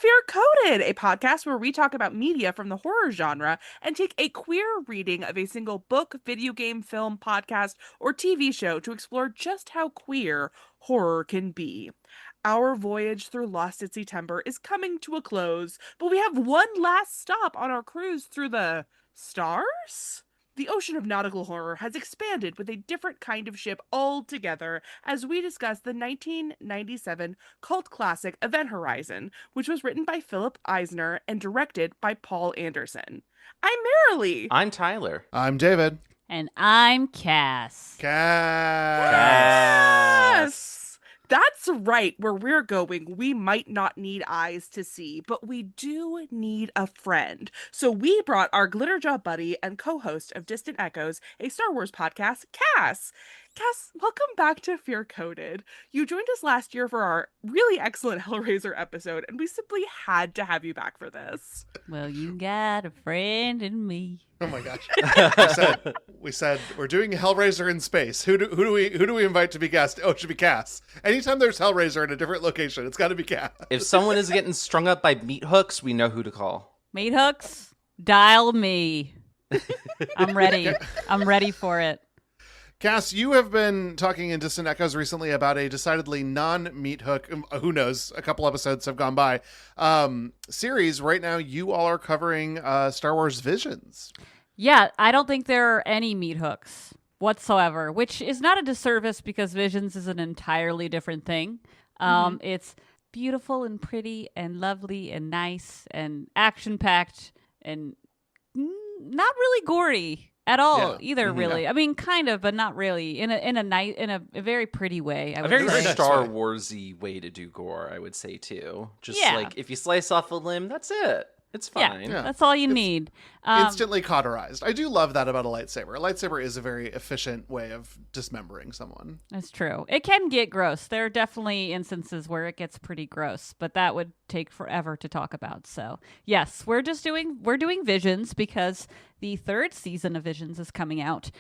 Fear Coded, a podcast where we talk about media from the horror genre and take a queer reading of a single book, video game, film, podcast, or TV show to explore just how queer horror can be. Our voyage through Lost at September is coming to a close, but we have one last stop on our cruise through the stars? The ocean of nautical horror has expanded with a different kind of ship altogether as we discuss the 1997 cult classic Event Horizon, which was written by Philip Eisner and directed by Paul Anderson. I'm Marilee. I'm Tyler. I'm David. And I'm Cass. Cass! That's right. Where we're going, we might not need eyes to see, but we do need a friend. So we brought our Glitterjaw buddy and co-host of Distant Echoes, a Star Wars podcast, Cass. Cass, welcome back to Fear Coded. You joined us last year for our really excellent Hellraiser episode, and we simply had to have you back for this. Well, you got a friend in me. Oh my gosh! we said we're doing Hellraiser in space. Who do we invite to be guest? Oh, it should be Cass. Anytime there's Hellraiser in a different location, it's got to be Cass. If someone is getting strung up by meat hooks, we know who to call. Meat hooks, dial me. I'm ready. I'm ready for it. Cass, you have been talking in Distant Echoes recently about a decidedly non-meat hook, who knows, a couple episodes have gone by, series. Right now, you all are covering Star Wars Visions. Yeah, I don't think there are any meat hooks whatsoever, which is not a disservice because Visions is an entirely different thing. It's beautiful and pretty and lovely and nice and action-packed and not really gory at all either, really. Yeah. I mean, kind of, but not really. In a very pretty way. A very Star Warsy way to do gore, I would say too. Just like if you slice off a limb, that's it. It's fine. Yeah. That's all you need. Instantly cauterized. I do love that about a lightsaber. A lightsaber is a very efficient way of dismembering someone. That's true. It can get gross. There are definitely instances where it gets pretty gross, but that would take forever to talk about. So yes, we're doing Visions because the third season of Visions is coming out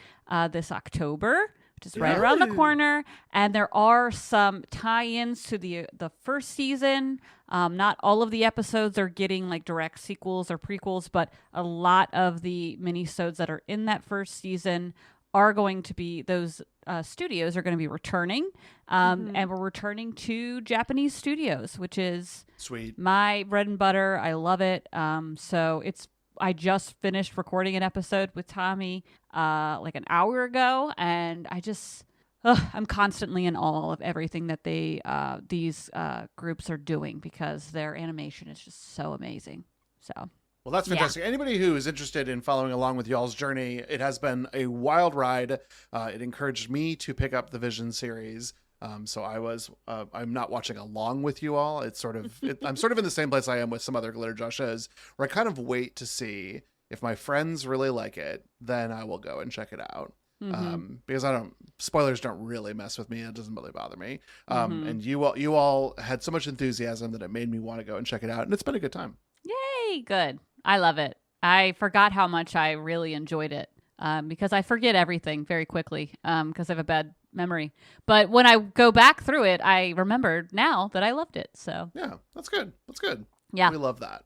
this October, which is right around the corner. And there are some tie-ins to the first season. Not all of the episodes are getting like direct sequels or prequels, but a lot of the minisodes that are in that first season are going to be, those studios are going to be returning. And we're returning to Japanese studios, which is sweet. My bread and butter. I love it. I just finished recording an episode with Tommy like an hour ago, and I'm constantly in awe of everything that these groups are doing because their animation is just so amazing. So. Well, that's fantastic. Yeah. Anybody who is interested in following along with y'all's journey, it has been a wild ride. It encouraged me to pick up the Vision series. So I'm not watching along with you all. It's I'm sort of in the same place I am with some other Glitterjaw shows where I kind of wait to see if my friends really like it, then I will go and check it out. Because spoilers don't really mess with me. It doesn't really bother me. And you all had so much enthusiasm that it made me want to go and check it out. And it's been a good time. Yay. Good. I love it. I forgot how much I really enjoyed it. Because I forget everything very quickly because I have a bad memory. But when I go back through it, I remembered now that I loved it. So yeah, that's good. That's good. Yeah. We love that.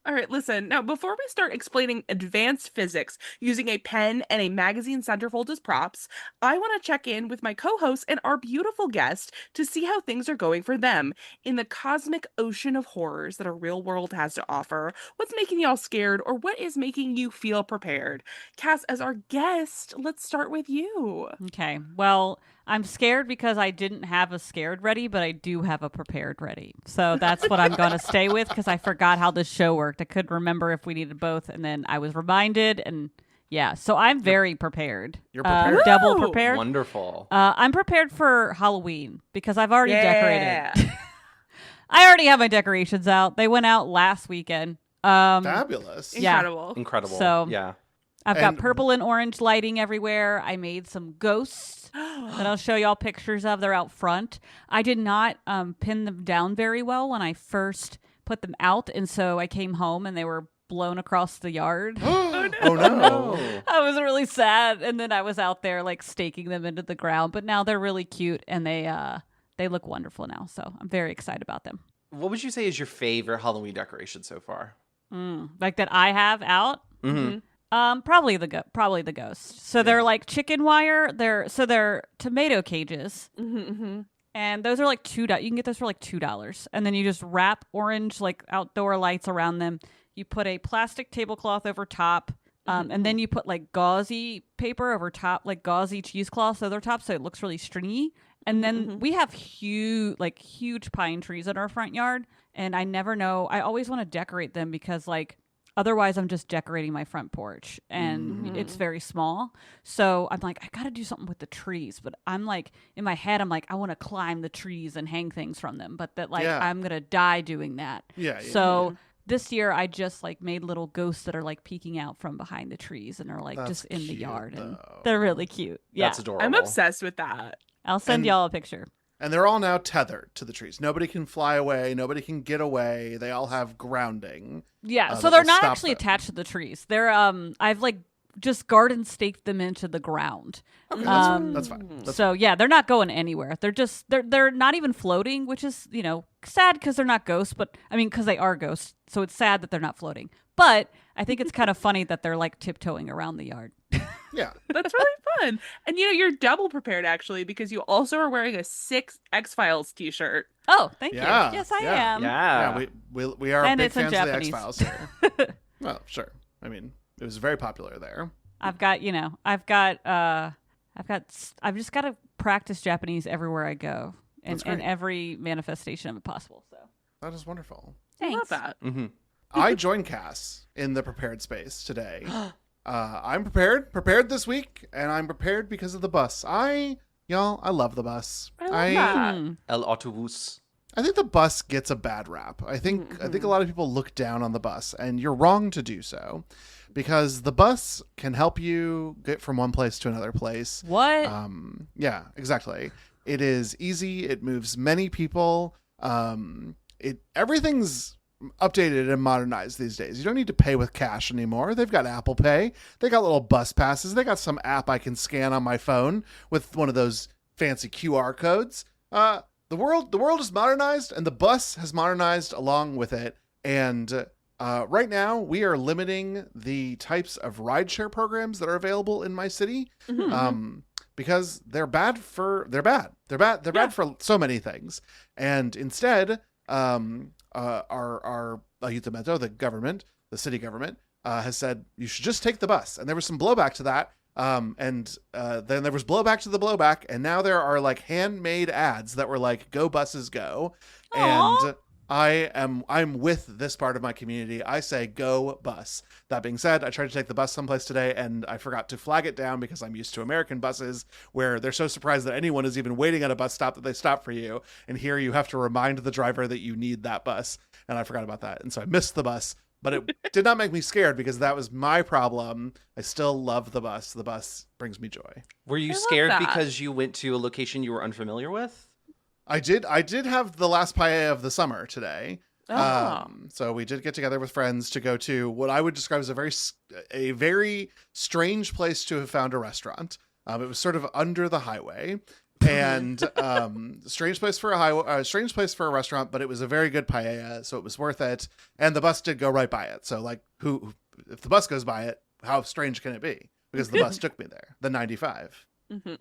All right, listen, now before we start explaining advanced physics using a pen and a magazine centerfold as props, I want to check in with my co-host and our beautiful guest to see how things are going for them in the cosmic ocean of horrors that our real world has to offer. What's making y'all scared, or what is making you feel prepared? Cass, as our guest, let's start with you. Okay, well, I'm scared because I didn't have a scared ready, but I do have a prepared ready. So that's what I'm going to stay with because I forgot how this show worked. I couldn't remember if we needed both, and then I was reminded, and yeah. So I'm very prepared. You're prepared? Double prepared. Wonderful. I'm prepared for Halloween because I've already decorated. I already have my decorations out. They went out last weekend. Fabulous. Incredible. Incredible. So yeah. I've got purple and orange lighting everywhere. I made some ghosts that I'll show y'all pictures of. They're out front. I did not pin them down very well when I first put them out, and so I came home and they were blown across the yard. Oh no. I was really sad, and then I was out there like staking them into the ground, but now they're really cute and they look wonderful now, so I'm very excited about them. What would you say is your favorite Halloween decoration so far? Like that I have out? Mm-hmm. Probably the ghost. So they're like chicken wire. They're tomato cages. And those are like $2. You can get those for like $2. And then you just wrap orange like outdoor lights around them. You put a plastic tablecloth over top. And then you put like gauzy paper over top, like gauzy cheesecloths over top, so it looks really stringy. And then we have huge pine trees in our front yard. And I never know. I always want to decorate them because like otherwise I'm just decorating my front porch and it's very small. So I'm like, I got to do something with the trees. But I'm like, in my head, I'm like, I want to climb the trees and hang things from them. But that like I'm going to die doing that. This year I just like made little ghosts that are like peeking out from behind the trees and are like just in the yard. And they're really cute. Yeah. That's adorable. I'm obsessed with that. I'll send y'all a picture. And they're all now tethered to the trees. Nobody can fly away. Nobody can get away. They all have grounding. Yeah, so they're not actually attached to the trees. They're I've like just garden staked them into the ground. Okay, that's fine. So yeah, they're not going anywhere. They're not even floating, which is sad because they're not ghosts. But I mean, because they are ghosts, so it's sad that they're not floating. But I think it's kind of funny that they're like tiptoeing around the yard. Yeah. That's really fun. And you're double prepared actually because you also are wearing a 6 X-Files t-shirt. Oh, thank you. Yeah, Yes, I yeah. am. Yeah. We are And big it's in fans of the Japanese. X-Files here. Well, sure. I mean, it was very popular there. I've just got to practice Japanese everywhere I go and every manifestation of it possible. So That is wonderful. I love thanks. that. Mm-hmm. I joined Cass in the prepared space today. I'm prepared this week, and I'm prepared because of the bus. I love the bus. I love that. El autobus. I think the bus gets a bad rap. I think a lot of people look down on the bus, and you're wrong to do so, because the bus can help you get from one place to another place. What? Yeah, exactly. It is easy. It moves many people. Everything's updated and modernized these days. You don't need to pay with cash anymore. They've got Apple Pay. They got little bus passes. They got some app I can scan on my phone with one of those fancy QR codes. The world is modernized, and the bus has modernized along with it. And right now, we are limiting the types of rideshare programs that are available in my city, because they're bad for so many things. And instead, our Ayuntamiento, the city government, has said you should just take the bus. And there was some blowback to that. Then there was blowback to the blowback, and now there are like handmade ads that were like, "Go buses, go!" Aww. And I'm with this part of my community. I say go bus. That being said, I tried to take the bus someplace today, and I forgot to flag it down because I'm used to American buses where they're so surprised that anyone is even waiting at a bus stop that they stop for you. And here you have to remind the driver that you need that bus. And I forgot about that. And so I missed the bus. But it did not make me scared because that was my problem. I still love the bus. The bus brings me joy. Were you I love scared that. because you went to a location you were unfamiliar with? I did have the last paella of the summer today. So we did get together with friends to go to what I would describe as a very strange place to have found a restaurant. It was sort of under the highway, and strange place for a restaurant, but it was a very good paella, so it was worth it. And the bus did go right by it. So like, if the bus goes by it, how strange can it be? Because the bus took me there. The 95.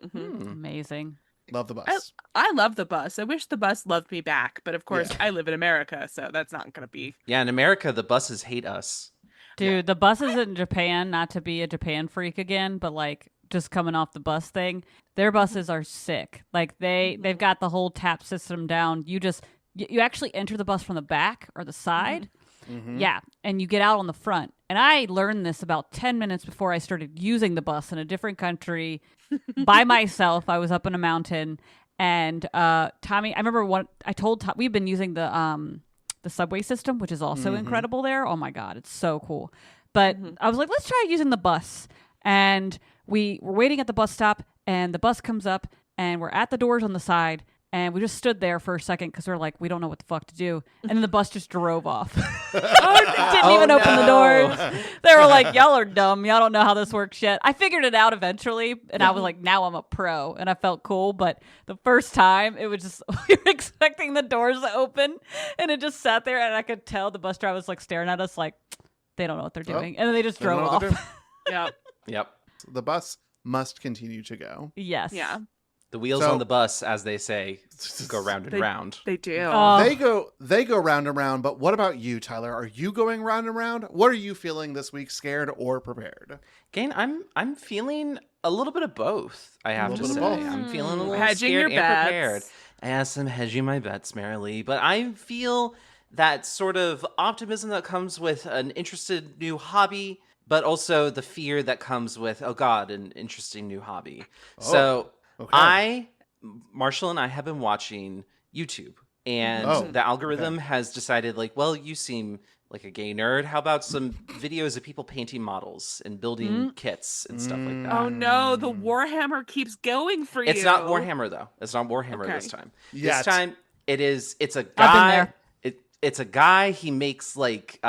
Amazing. Love the bus. I love the bus. I wish the bus loved me back, but of course I live in America, so that's not going to be. Yeah, in America, the buses hate us. Dude, the buses in Japan, not to be a Japan freak again, but like just coming off the bus thing, their buses are sick. Like they've got the whole tap system down. You actually enter the bus from the back or the side. Yeah, and you get out on the front. And I learned this about 10 minutes before I started using the bus in a different country by myself. I was up in a mountain, and Tommy, I remember I told Tommy, we've been using the subway system, which is also incredible there. Oh my God, it's so cool. But I was like, let's try using the bus. And we were waiting at the bus stop, and the bus comes up, and we're at the doors on the side, And we just stood there for a second because we were like, we don't know what the fuck to do. And then the bus just drove off. Didn't even open the doors. They were like, y'all are dumb. Y'all don't know how this works yet. I figured it out eventually. And I was like, now I'm a pro. And I felt cool. But the first time, it was just, we were expecting the doors to open. And it just sat there. And I could tell the bus driver was like staring at us like, they don't know what they're doing. And then they just drove off. Yep. The bus must continue to go. Yes. Yeah. The wheels on the bus, as they say, go round and round. They do. They go round and round, but what about you, Tyler? Are you going round and round? What are you feeling this week, scared or prepared? Again, I'm feeling a little bit of both, I have to say. I'm feeling a little hedging scared your and prepared. bets. Yes, I'm hedging my bets merrily, but I feel that sort of optimism that comes with an interested new hobby, but also the fear that comes with, oh God, an interesting new hobby. So okay. Marshall and I have been watching YouTube, and the algorithm has decided, like, well, you seem like a gay nerd. How about some videos of people painting models and building kits and stuff like that? Oh no, the Warhammer keeps going for you. It's not Warhammer though. It's not Warhammer this time. Yet. This time it's a guy. I've been there. It's a guy. He makes like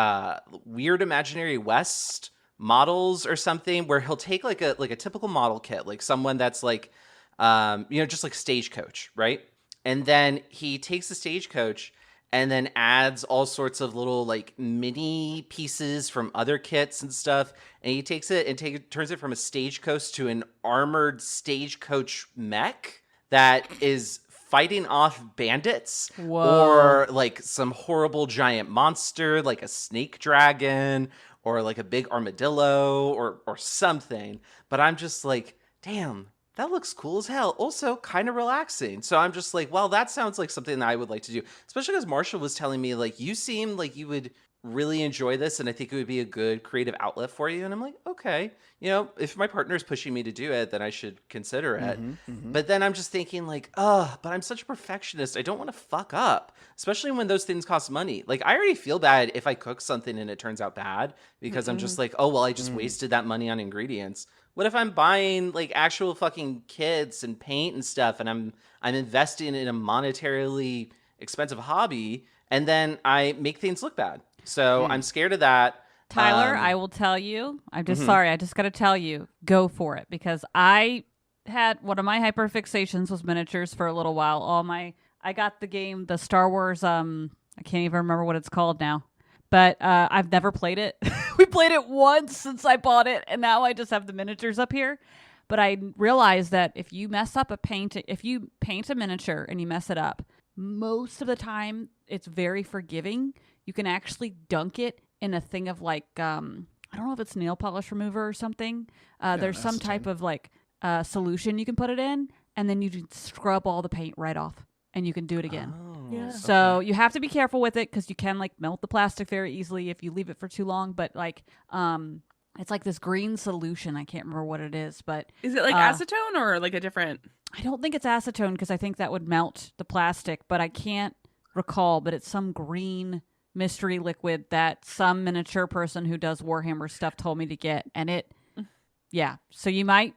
weird imaginary West models or something, where he'll take like a typical model kit, like someone that's like just like Stagecoach, right? And then he takes the Stagecoach and then adds all sorts of little like mini pieces from other kits and stuff. And he takes it and turns it from a Stagecoach to an armored Stagecoach mech that is fighting off bandits. Whoa. Or like some horrible giant monster, like a snake dragon or like a big armadillo or something. But I'm just like, damn, that looks cool as hell. Also kind of relaxing. So I'm just like, well, that sounds like something that I would like to do. Especially because Marshall was telling me, like, you seem like you would really enjoy this, and I think it would be a good creative outlet for you. And I'm like, okay, if my partner's pushing me to do it, then I should consider it. But then I'm just thinking like, but I'm such a perfectionist. I don't want to fuck up, especially when those things cost money. Like, I already feel bad if I cook something and it turns out bad because I'm just like, oh, well, I just wasted that money on ingredients. What if I'm buying like actual fucking kits and paint and stuff, and I'm investing in a monetarily expensive hobby, and then I make things look bad? So I'm scared of that. Tyler, I will tell you. I'm just sorry. I just got to tell you, go for it, because I had one of my hyperfixations was miniatures for a little while. I got the game, the Star Wars. I can't even remember what it's called now, but I've never played it. We played it once since I bought it, and now I just have the miniatures up here. But I realized that if you if you paint a miniature and you mess it up, most of the time it's very forgiving. You can actually dunk it in a thing of like, I don't know if it's nail polish remover or something. There's some type of like solution you can put it in, and then you can scrub all the paint right off, and you can do it again. So you have to be careful with it, because you can like melt the plastic very easily if you leave it for too long. But like, it's like this green solution. I can't remember what it is, but is it like acetone or like a different? I don't think it's acetone, because I think that would melt the plastic, but I can't recall. But it's some green mystery liquid that some miniature person who does Warhammer stuff told me to get, and so you might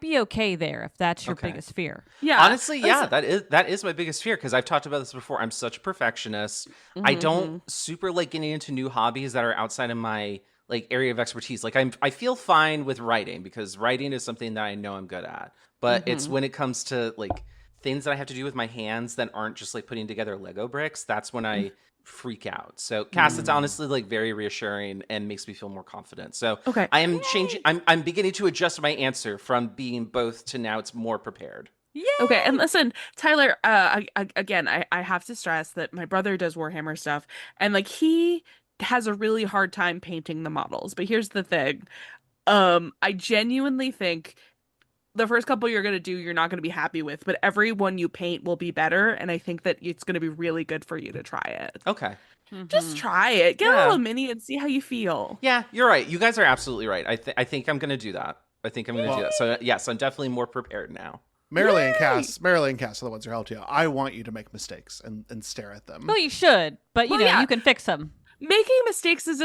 be okay there if that's your biggest fear. Yeah, honestly, that is my biggest fear, because I've talked about this before. I'm such a perfectionist. I don't super like getting into new hobbies that are outside of my like area of expertise. Like I feel fine with writing, because writing is something that I know I'm good at, but it's when it comes to like things that I have to do with my hands that aren't just like putting together Lego bricks, that's when I freak out. So Cass, it's honestly like very reassuring and makes me feel more confident. So I am changing. I'm beginning to adjust my answer from being both to now it's more prepared. Yeah. Okay, and listen, Tyler, again, I have to stress that my brother does Warhammer stuff, and like he has a really hard time painting the models. But here's the thing. I genuinely think the first couple you're going to do, you're not going to be happy with, but every one you paint will be better. And I think that it's going to be really good for you to try it. Okay. Just try it. Get a little mini and see how you feel. Yeah, you're right. You guys are absolutely right. I think I'm going to do that. I think I'm going to do that. So yes, I'm definitely more prepared now. Marilyn and Cass are the ones who helped you. I want you to make mistakes and stare at them. Well, you should, but you can fix them. Making mistakes is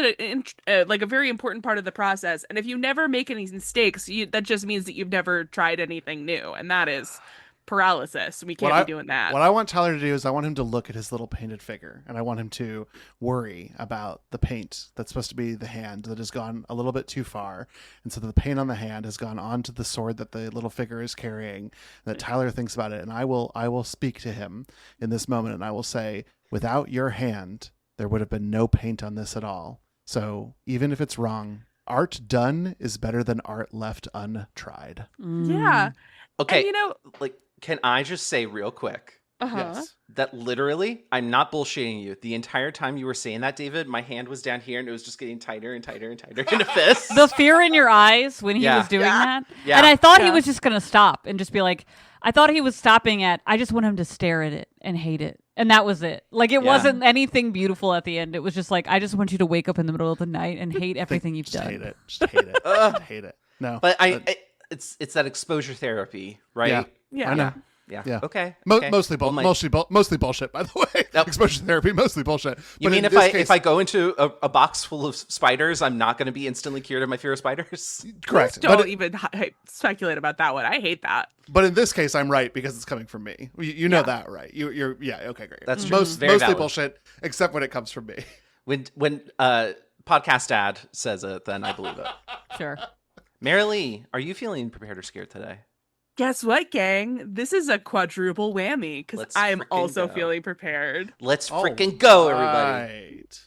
like a very important part of the process, and if you never make any mistakes, that just means that you've never tried anything new, and that is paralysis. We can't be doing that. What I want Tyler to do is I want him to look at his little painted figure, and I want him to worry about the paint that's supposed to be the hand that has gone a little bit too far. And so the paint on the hand has gone onto the sword that the little figure is carrying, that Tyler thinks about it. And I will speak to him in this moment, and I will say, without your hand, there would have been no paint on this at all. So even if it's wrong, art done is better than art left untried. Yeah. Okay. And, like, can I just say real quick Yes. that literally, I'm not bullshitting you. The entire time you were saying that, David, my hand was down here and it was just getting tighter and tighter and tighter in a fist. The fear in your eyes when he Yeah. was doing that. Yeah. And I thought he Yeah. was just going to stop and just be like, I thought he was stopping at, I just want him to stare at it and hate it. And that was it. Like, it wasn't anything beautiful at the end. It was just like, I just want you to wake up in the middle of the night and hate everything you've Just done. hate it. Just hate it. Just hate it. No. But it's that exposure therapy, right? Yeah. Yeah. I know. Yeah. Okay. Mostly Well, mostly bullshit, by the way. Nope. Exposure therapy, mostly bullshit. You But mean in if this case- I go into a box full of spiders, I'm not going to be instantly cured of my fear of spiders? correct? Don't But, even speculate about that one. I hate that. but in this case, I'm right because it's coming from me. You know that, right? You're okay, great. That's true. Very Mostly valid. bullshit, except when it comes from me. When podcast dad says it, then I believe it. Sure. Marilee, are you feeling prepared or scared today? Guess what, gang? This is a quadruple whammy because Let's I am frickin' also go. feeling prepared. Let's freaking go, everybody. Right.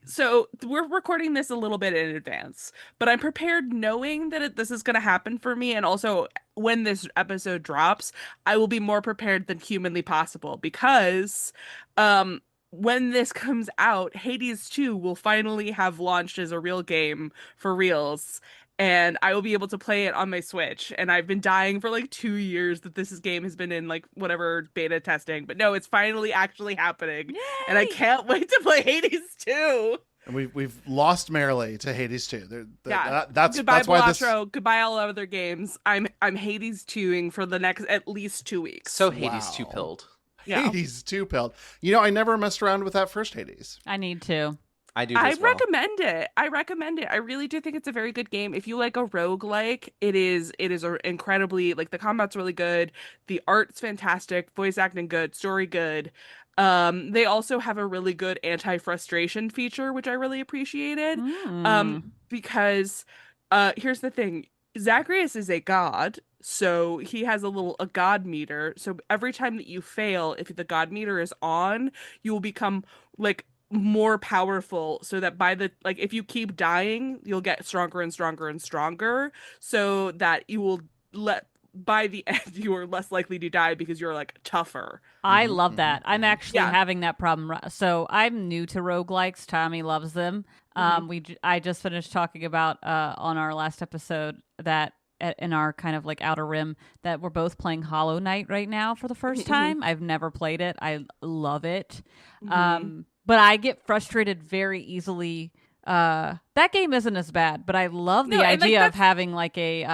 So we're recording this a little bit in advance, but I'm prepared knowing that this is going to happen for me. And also when this episode drops, I will be more prepared than humanly possible because when this comes out, Hades 2 will finally have launched as a real game for reals. And I will be able to play it on my Switch. And I've been dying for like 2 years that game has been in like whatever beta testing. But no, it's finally actually happening. And I can't wait to play Hades 2. And we've lost Marilee to Hades 2. Yeah. That's Goodbye, why this. Blatro. Goodbye, all other games. I'm Hades 2ing for the next at least 2 weeks. So Hades Wow. 2 pilled. Yeah. Hades 2 pilled. I never messed around with that first Hades. I need to. I do I as well. recommend it. I really do think it's a very good game. If you like a roguelike, it is incredibly, like, the combat's really good. The art's fantastic, voice acting good, story good. They also have a really good anti-frustration feature, which I really appreciated. Because here's the thing. Zacharias is a god, so he has a god meter. So every time that you fail, if the god meter is on, you will become like more powerful, so that if you keep dying, you'll get stronger and stronger and stronger, so that you will by the end you are less likely to die because you're like tougher. I love that. I'm actually Yeah. having that problem. So I'm new to roguelikes. Tommy loves them. I just finished talking about on our last episode that in our kind of like Outer Rim that we're both playing Hollow Knight right now for the first time. I've never played it. I love it. But I get frustrated very easily. That game isn't as bad, but I love the idea of having like a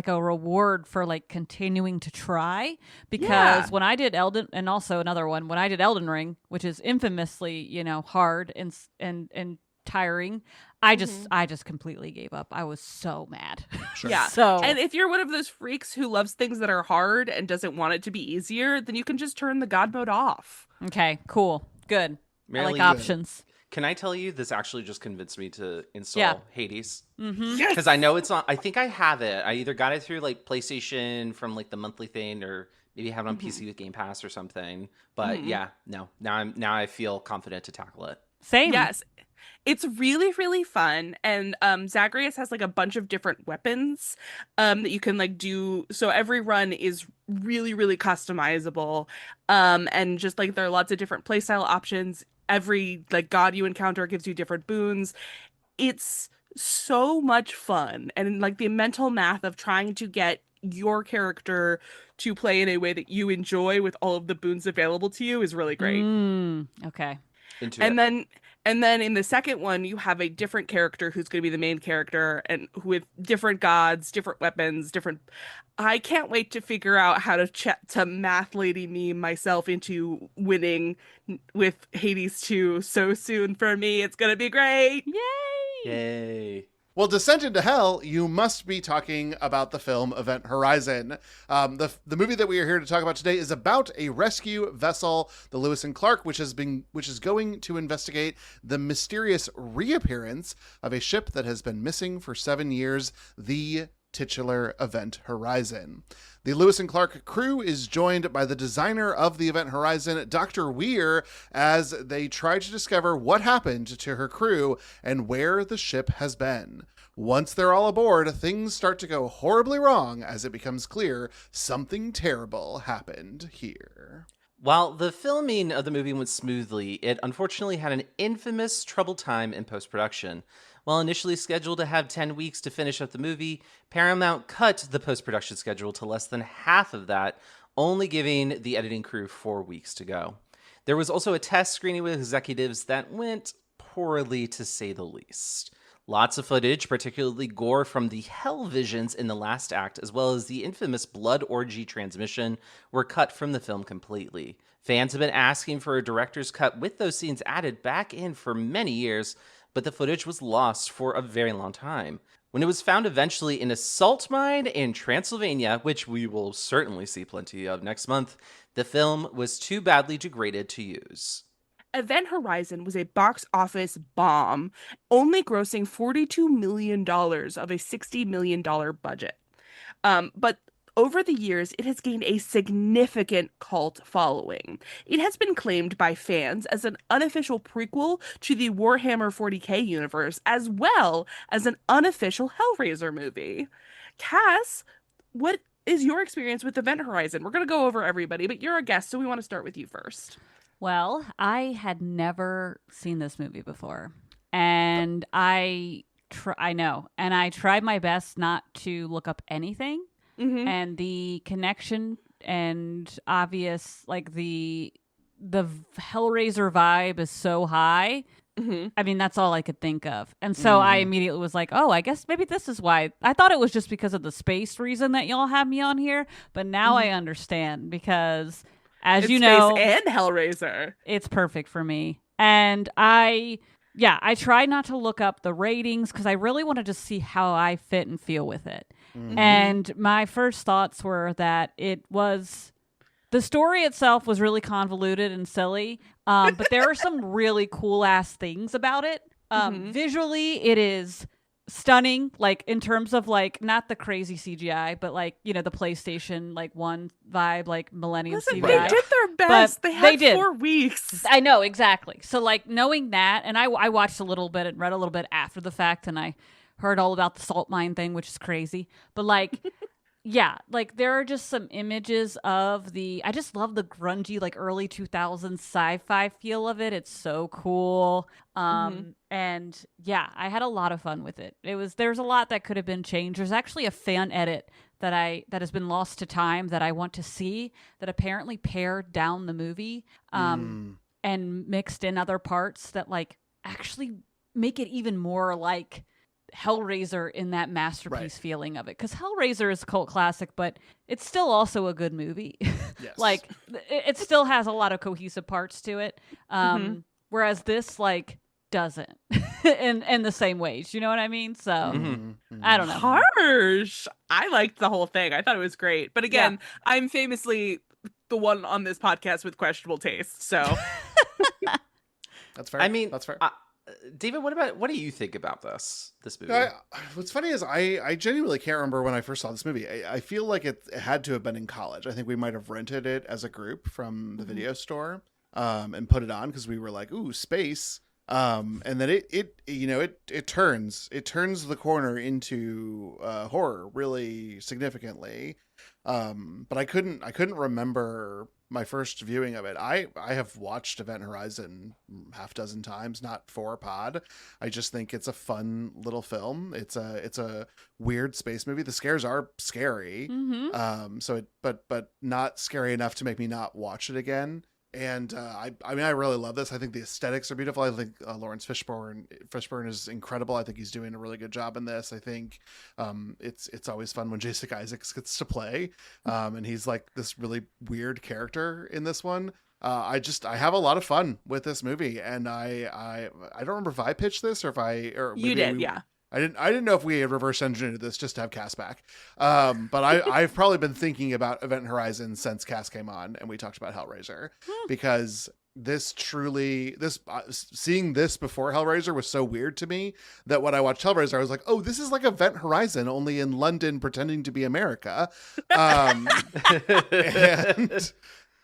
reward for like continuing to try, because when I did Elden, and also another one, when I did Elden Ring, which is infamously, hard and tiring, I just completely gave up. I was so mad. Sure. Yeah. So And if you're one of those freaks who loves things that are hard and doesn't want it to be easier, then you can just turn the god mode off. okay, cool, good. I like Marilee, options. Can I tell you, this actually just convinced me to install Hades? Yes. Because I know it's on. I think I have it. I either got it through like PlayStation from like the monthly thing, or maybe have it on PC with Game Pass or something. But now I feel confident to tackle it. Same. Yes. It's really, really fun. And Zagreus has like a bunch of different weapons that you can like do. So every run is really, really customizable. And just like there are lots of different playstyle options. Every like god you encounter gives you different boons. It's so much fun. And like the mental math of trying to get your character to play in a way that you enjoy with all of the boons available to you is really great. Okay. Into And it. then in the second one, you have a different character who's going to be the main character, and with different gods, different weapons, different. I can't wait to figure out how to math lady me myself into winning with Hades 2 so soon for me. It's going to be great. Yay! Yay! Well, Descent into Hell, you must be talking about the film Event Horizon. The movie that we are here to talk about today is about a rescue vessel, the Lewis and Clark, which is going to investigate the mysterious reappearance of a ship that has been missing for 7 years, the titular Event Horizon. The Lewis and Clark crew is joined by the designer of the Event Horizon, Dr. Weir, as they try to discover what happened to her crew and where the ship has been. Once they're all aboard, things start to go horribly wrong as it becomes clear something terrible happened here. While the filming of the movie went smoothly, it unfortunately had an infamous troubled time in post-production. While initially scheduled to have 10 weeks to finish up the movie, Paramount cut the post-production schedule to less than half of that, only giving the editing crew 4 weeks to go. There was also a test screening with executives that went poorly, to say the least. Lots of footage, particularly gore from the hell visions in the last act, as well as the infamous blood orgy transmission, were cut from the film completely. Fans have been asking for a director's cut with those scenes added back in for many years, but the footage was lost for a very long time. When it was found eventually in a salt mine in Transylvania, which we will certainly see plenty of next month, the film was too badly degraded to use. Event Horizon was a box office bomb, only grossing $42 million of a $60 million budget. But over the years, it has gained a significant cult following. It has been claimed by fans as an unofficial prequel to the Warhammer 40K universe, as well as an unofficial Hellraiser movie. Cass, what is your experience with Event Horizon? We're going to go over everybody, but you're a guest, so we want to start with you first. Well, I had never seen this movie before, and I know, and I tried my best not to look up anything. Mm-hmm. And the connection and obvious, like the Hellraiser vibe is so high. Mm-hmm. I mean, that's all I could think of. And so I immediately was like, oh, I guess maybe this is why. I thought it was just because of the space reason that y'all have me on here. But now I understand because, as It's you know, Space and Hellraiser. it's perfect for me. And I tried not to look up the ratings because I really wanted to see how I fit and feel with it. Mm-hmm. And my first thoughts were that the story itself was really convoluted and silly, but there are some really cool ass things about it. Visually, it is stunning, like in terms of like not the crazy CGI, but like, you know, the PlayStation like 1 vibe, like Millennium Listen, CGI. they did their best. They had did. 4 weeks. I know, exactly. So like knowing that, and I watched a little bit and read a little bit after the fact, and I heard all about the salt mine thing, which is crazy. But like, yeah, like there are just some images of I just love the grungy, like early 2000s sci-fi feel of it. It's so cool. And yeah, I had a lot of fun with it. There's a lot that could have been changed. There's actually a fan edit that has been lost to time that I want to see, that apparently pared down the movie and mixed in other parts that like actually make it even more like Hellraiser in that masterpiece feeling of it. Because Hellraiser is a cult classic, but it's still also a good movie. Yes. Like it still has a lot of cohesive parts to it. Whereas this like doesn't in the same ways. You know what I mean? So I don't know. Harsh. I liked the whole thing. I thought it was great. But again, I'm famously the one on this podcast with questionable taste. So That's fair. I mean, that's fair. David, what do you think about this movie? What's funny is I genuinely can't remember when I first saw this movie. I feel like it had to have been in college. I think we might have rented it as a group from the video store and put it on because we were like, ooh, space. And then it turns the corner into horror really significantly. But I couldn't remember my first viewing of it. I have watched Event Horizon half dozen times, not for pod. I just think it's a fun little film. It's a weird space movie. The scares are scary. But not scary enough to make me not watch it again. And I really love this. I think the aesthetics are beautiful. I think Lawrence Fishburne is incredible. I think he's doing a really good job in this. I think it's always fun when Jason Isaacs gets to play, and he's like this really weird character in this one. I have a lot of fun with this movie, and I don't remember if I pitched this or you did, yeah. I didn't know if we had reverse engineered this just to have Cass back. But I've probably been thinking about Event Horizon since Cass came on and we talked about Hellraiser, because seeing this before Hellraiser was so weird to me that when I watched Hellraiser, I was like, oh, this is like Event Horizon, only in London pretending to be America.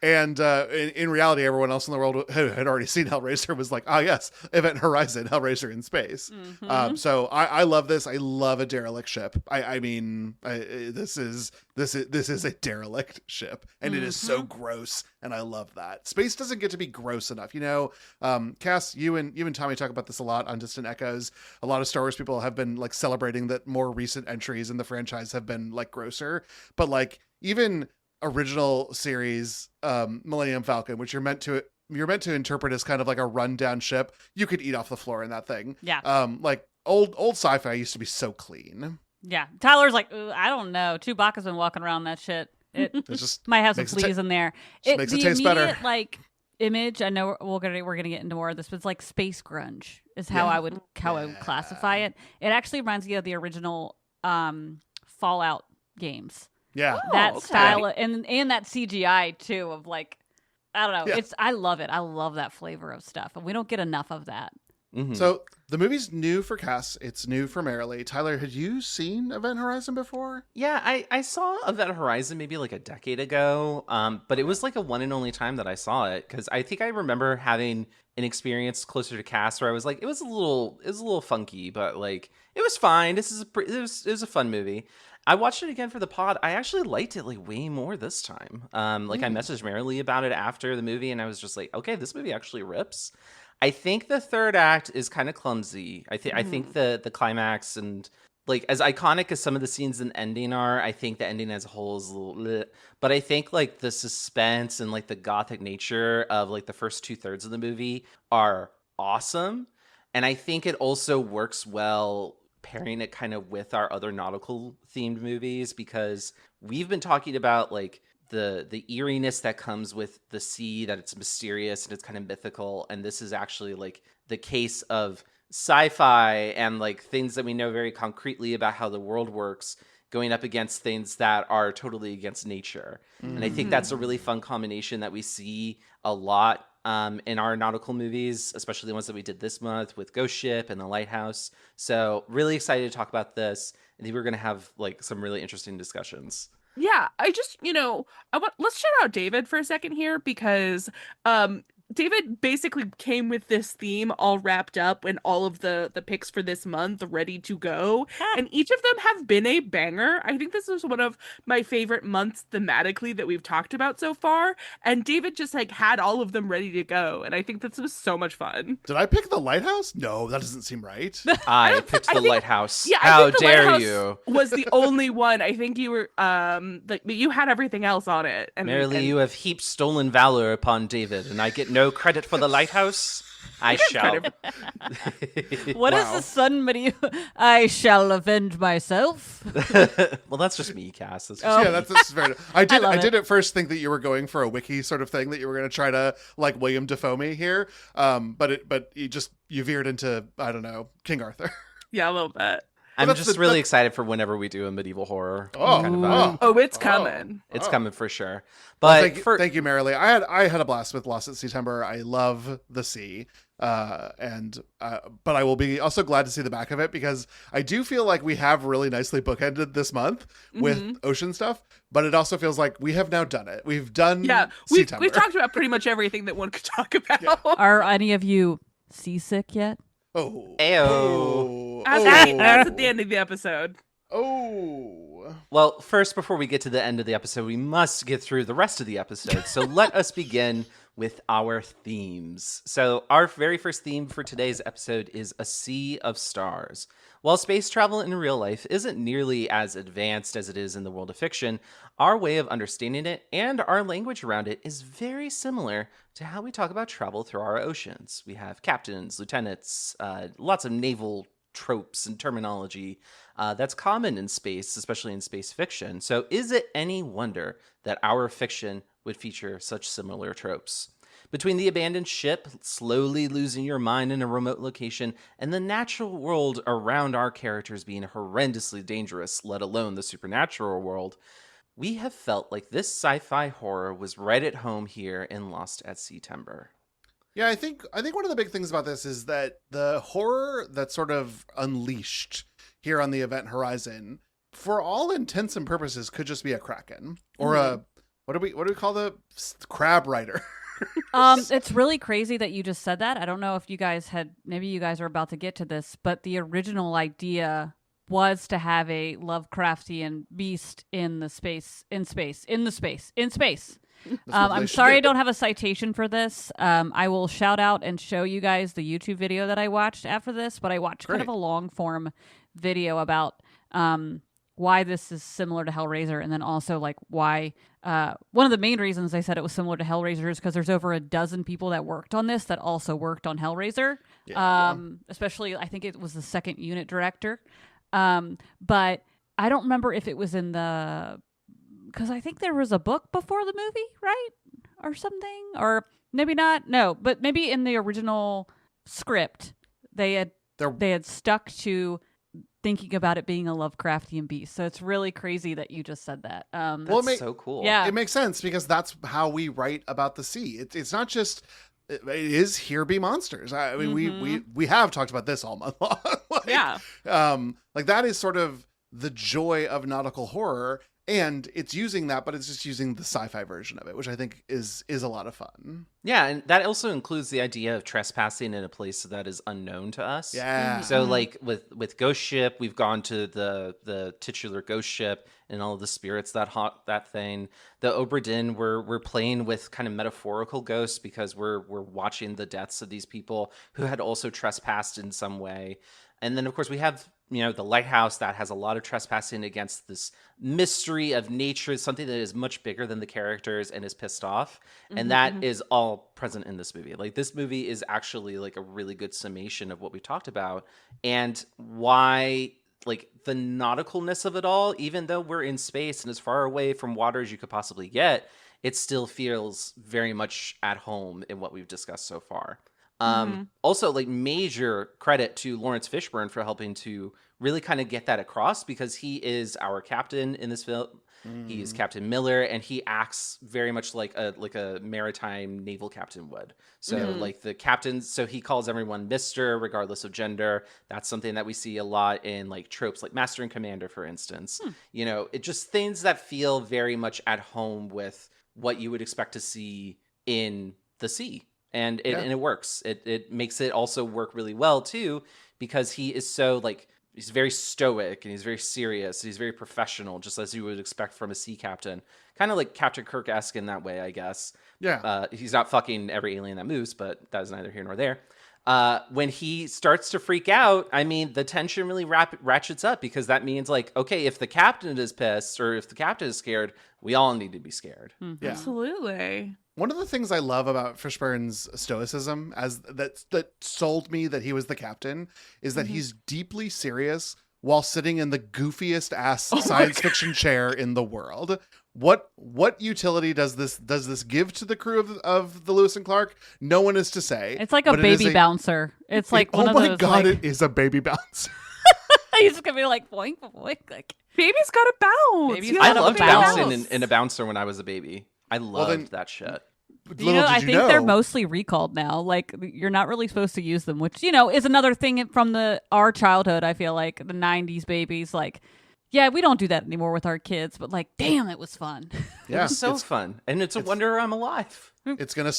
And in reality, everyone else in the world who had already seen Hellraiser was like, yes, Event Horizon, Hellraiser in space. Mm-hmm. So I love this. I love a derelict ship. This is a derelict ship, and it is so gross, and I love that. Space doesn't get to be gross enough. Cass, you and Tommy talk about this a lot on Distant Echoes. A lot of Star Wars people have been like celebrating that more recent entries in the franchise have been like grosser, but like even original series Millennium Falcon, which you're meant to interpret as kind of like a rundown ship, you could eat off the floor in that thing. Yeah. Like old sci-fi used to be so clean. Yeah. Tyler's like, I don't know. Chewbacca's been walking around that shit. It just might have some makes it fleas in there. makes it the taste better. immediate, like, image, I know we're gonna get into more of this, but it's like space grunge is how I would classify it. It actually reminds me of the original Fallout games. Yeah. That okay. style and that CGI too of like, I don't know. Yeah. I love it. I love that flavor of stuff, and we don't get enough of that. Mhm. So the movie's new for Cass. It's new for Marilee. Tyler, had you seen Event Horizon before? Yeah, I saw Event Horizon maybe like a decade ago, but it was like a one and only time that I saw it, because I think I remember having an experience closer to Cass where I was like, it was a little funky, but like it was fine. It was a fun movie. I watched it again for the pod. I actually liked it like way more this time. I messaged Marilee about it after the movie, and I was just like, okay, this movie actually rips. I think the third act is kind of clumsy. I think the climax, and like as iconic as some of the scenes in the ending are, I think the ending as a whole is a little bleh. But I think like the suspense and like the gothic nature of like the first 2/3 of the movie are awesome. And I think it also works well pairing it kind of with our other nautical themed movies, because we've been talking about like the eeriness that comes with the sea, that it's mysterious and it's kind of mythical, and this is actually like the case of sci-fi and like things that we know very concretely about how the world works going up against things that are totally against nature. And I think that's a really fun combination that we see a lot in our nautical movies, especially the ones that we did this month with Ghost Ship and The Lighthouse. So really excited to talk about this. I think we're going to have like some really interesting discussions. Yeah, let's shout out David for a second here, because David basically came with this theme all wrapped up and all of the picks for this month ready to go. And each of them have been a banger. I think this is one of my favorite months thematically that we've talked about so far. And David just like had all of them ready to go. And I think this was so much fun. Did I pick The Lighthouse? No, that doesn't seem right. I picked The Lighthouse. Yeah, How I think The dare Lighthouse you? was the only one. I think you were you had everything else on it. And Merely you have heaped stolen valor upon David, and I get no credit for The Lighthouse. I shall. What is Wow. the sun medieval? I shall avenge myself. Well, that's just me, Cass. That's just Oh. me. Yeah, that's very. I love did it. at first think that you were going for a wiki sort of thing, that you were going to try to like William Dafoe me here. But you veered into, I don't know, King Arthur. Yeah, a little bit. I'm that's just the- really that's- excited for whenever we do a medieval horror. Oh, kind of oh. Oh, it's coming. It's Oh. coming for sure. Well, But thank you, Marilee. I had a blast with Lost at September. I love the sea, but I will be also glad to see the back of it, because I do feel like we have really nicely bookended this month with ocean stuff. But it also feels like we have now done it. We've done We've September. talked about pretty much everything that one could talk about. Are any of you seasick yet? Oh, Ayo. oh, That's at the end of the episode. Oh. Well, first, before we get to the end of the episode, we must get through the rest of the episode. So let us begin with our themes. So our very first theme for today's episode is A Sea of Stars. While space travel in real life isn't nearly as advanced as it is in the world of fiction, our way of understanding it and our language around it is very similar to how we talk about travel through our oceans. We have captains, lieutenants, lots of naval tropes and terminology that's common in space, especially in space fiction. So is it any wonder that our fiction would feature such similar tropes? Between the abandoned ship, slowly losing your mind in a remote location, and the natural world around our characters being horrendously dangerous, let alone the supernatural world, we have felt like this sci-fi horror was right at home here in Lost at Sea Timber. Yeah, I think one of the big things about this is that the horror that's sort of unleashed here on the event horizon, for all intents and purposes, could just be a kraken or a what do we call the crab rider? It's really crazy that you just said that. I don't know if maybe you guys are about to get to this, but the original idea was to have a Lovecraftian beast in space. I'm sorry I don't have a citation for this. I will shout out and show you guys the YouTube video that I watched after this, but I watched kind of a long form video about why this is similar to Hellraiser, and then also like why one of the main reasons I said it was similar to Hellraiser is because there's over a dozen people that worked on this that also worked on Hellraiser. Especially I think it was the second unit director. But I don't remember if it was in because I think there was a book before the movie, right? Or something, or maybe not. No, but maybe in the original script, they had stuck to thinking about it being a Lovecraftian beast. So it's really crazy that you just said that. That's so cool. Yeah. It makes sense because that's how we write about the sea. It's not just, it is here be monsters. I mean, we have talked about this all month long. Like that is sort of the joy of nautical horror. And it's using that, but it's just using the sci-fi version of it, which I think is a lot of fun. Yeah, and that also includes the idea of trespassing in a place that is unknown to us. Yeah. So like with Ghost Ship, we've gone to the titular Ghost Ship and all of the spirits that haunt that thing. The Obra Dinn, we're playing with kind of metaphorical ghosts because we're watching the deaths of these people who had also trespassed in some way. And then of course we have the lighthouse that has a lot of trespassing against this mystery of nature, something that is much bigger than the characters and is pissed off. And that is all present in this movie. Like this movie is actually like a really good summation of what we talked about and why like the nauticalness of it all, even though we're in space and as far away from water as you could possibly get, it still feels very much at home in what we've discussed so far. Also, like major credit to Lawrence Fishburne for helping to really kind of get that across because he is our captain in this film. He is Captain Miller, and he acts very much like a maritime naval captain would. So like the captain, so he calls everyone Mister regardless of gender. That's something that we see a lot in like tropes like Master and Commander, for instance. It just things that feel very much at home with what you would expect to see in the sea. And it works. It makes it also work really well too, because he is so like he's very stoic and he's very serious. And he's very professional, just as you would expect from a sea captain. Kind of like Captain Kirk-esque in that way, I guess. Yeah. He's not fucking every alien that moves, but that is neither here nor there. When he starts to freak out, I mean, the tension really ratchets up because that means like, okay, if the captain is pissed or if the captain is scared, we all need to be scared. Yeah. Absolutely. One of the things I love about Fishburne's stoicism, as that sold me that he was the captain, is that he's deeply serious while sitting in the goofiest ass science fiction chair in the world. What utility does this give to the crew of the Lewis and Clark? No one is to say. It's like a baby bouncer. It's like one of those. Oh my god! Like... It is a baby bouncer. He's gonna be like boink boink. Like baby's got to bounce. I loved bouncing in a bouncer when I was a baby. I loved that shit. I think they're mostly recalled now. Like you're not really supposed to use them, which is another thing from our childhood. I feel like the '90s babies, like, yeah, we don't do that anymore with our kids. But like, damn, it was fun. Yeah, it was so fun, and it's a wonder I'm alive. It's gonna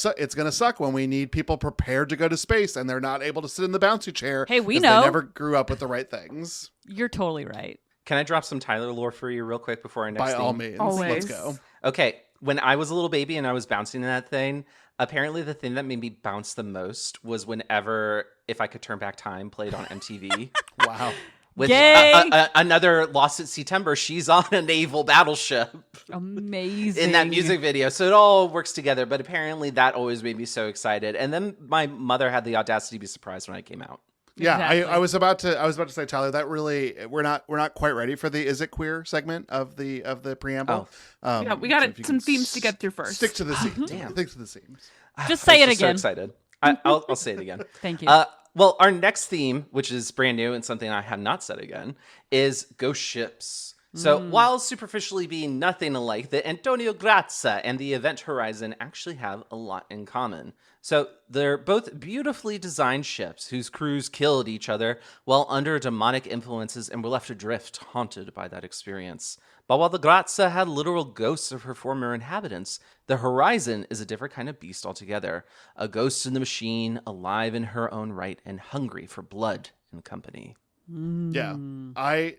suck when we need people prepared to go to space and they're not able to sit in the bouncy chair. Hey, we know they never grew up with the right things. You're totally right. Can I drop some Tyler lore for you real quick before our next? By all means, let's go. Okay. When I was a little baby and I was bouncing in that thing, apparently the thing that made me bounce the most was whenever If I Could Turn Back Time played on MTV. Wow. With another Lost at Sea Timber, she's on a naval battleship. Amazing. In that music video. So it all works together. But apparently that always made me so excited. And then my mother had the audacity to be surprised when I came out. Yeah, Exactly. I was about to say, Tyler, that really we're not quite ready for the is it queer segment of the preamble. Yeah, we got So if you some can themes to get through stick first. to the themes. Damn. Stick to the themes. Just I say was it just so again. excited. I'll say it again. Thank you. Well, our next theme, which is brand new and something I have not said again, is ghost ships. So, while superficially being nothing alike, the Antonio Grazza and the Event Horizon actually have a lot in common. So, they're both beautifully designed ships whose crews killed each other while under demonic influences and were left adrift, haunted by that experience. But while the Grazza had literal ghosts of her former inhabitants, the Horizon is a different kind of beast altogether. A ghost in the machine, alive in her own right and hungry for blood and company. Yeah, I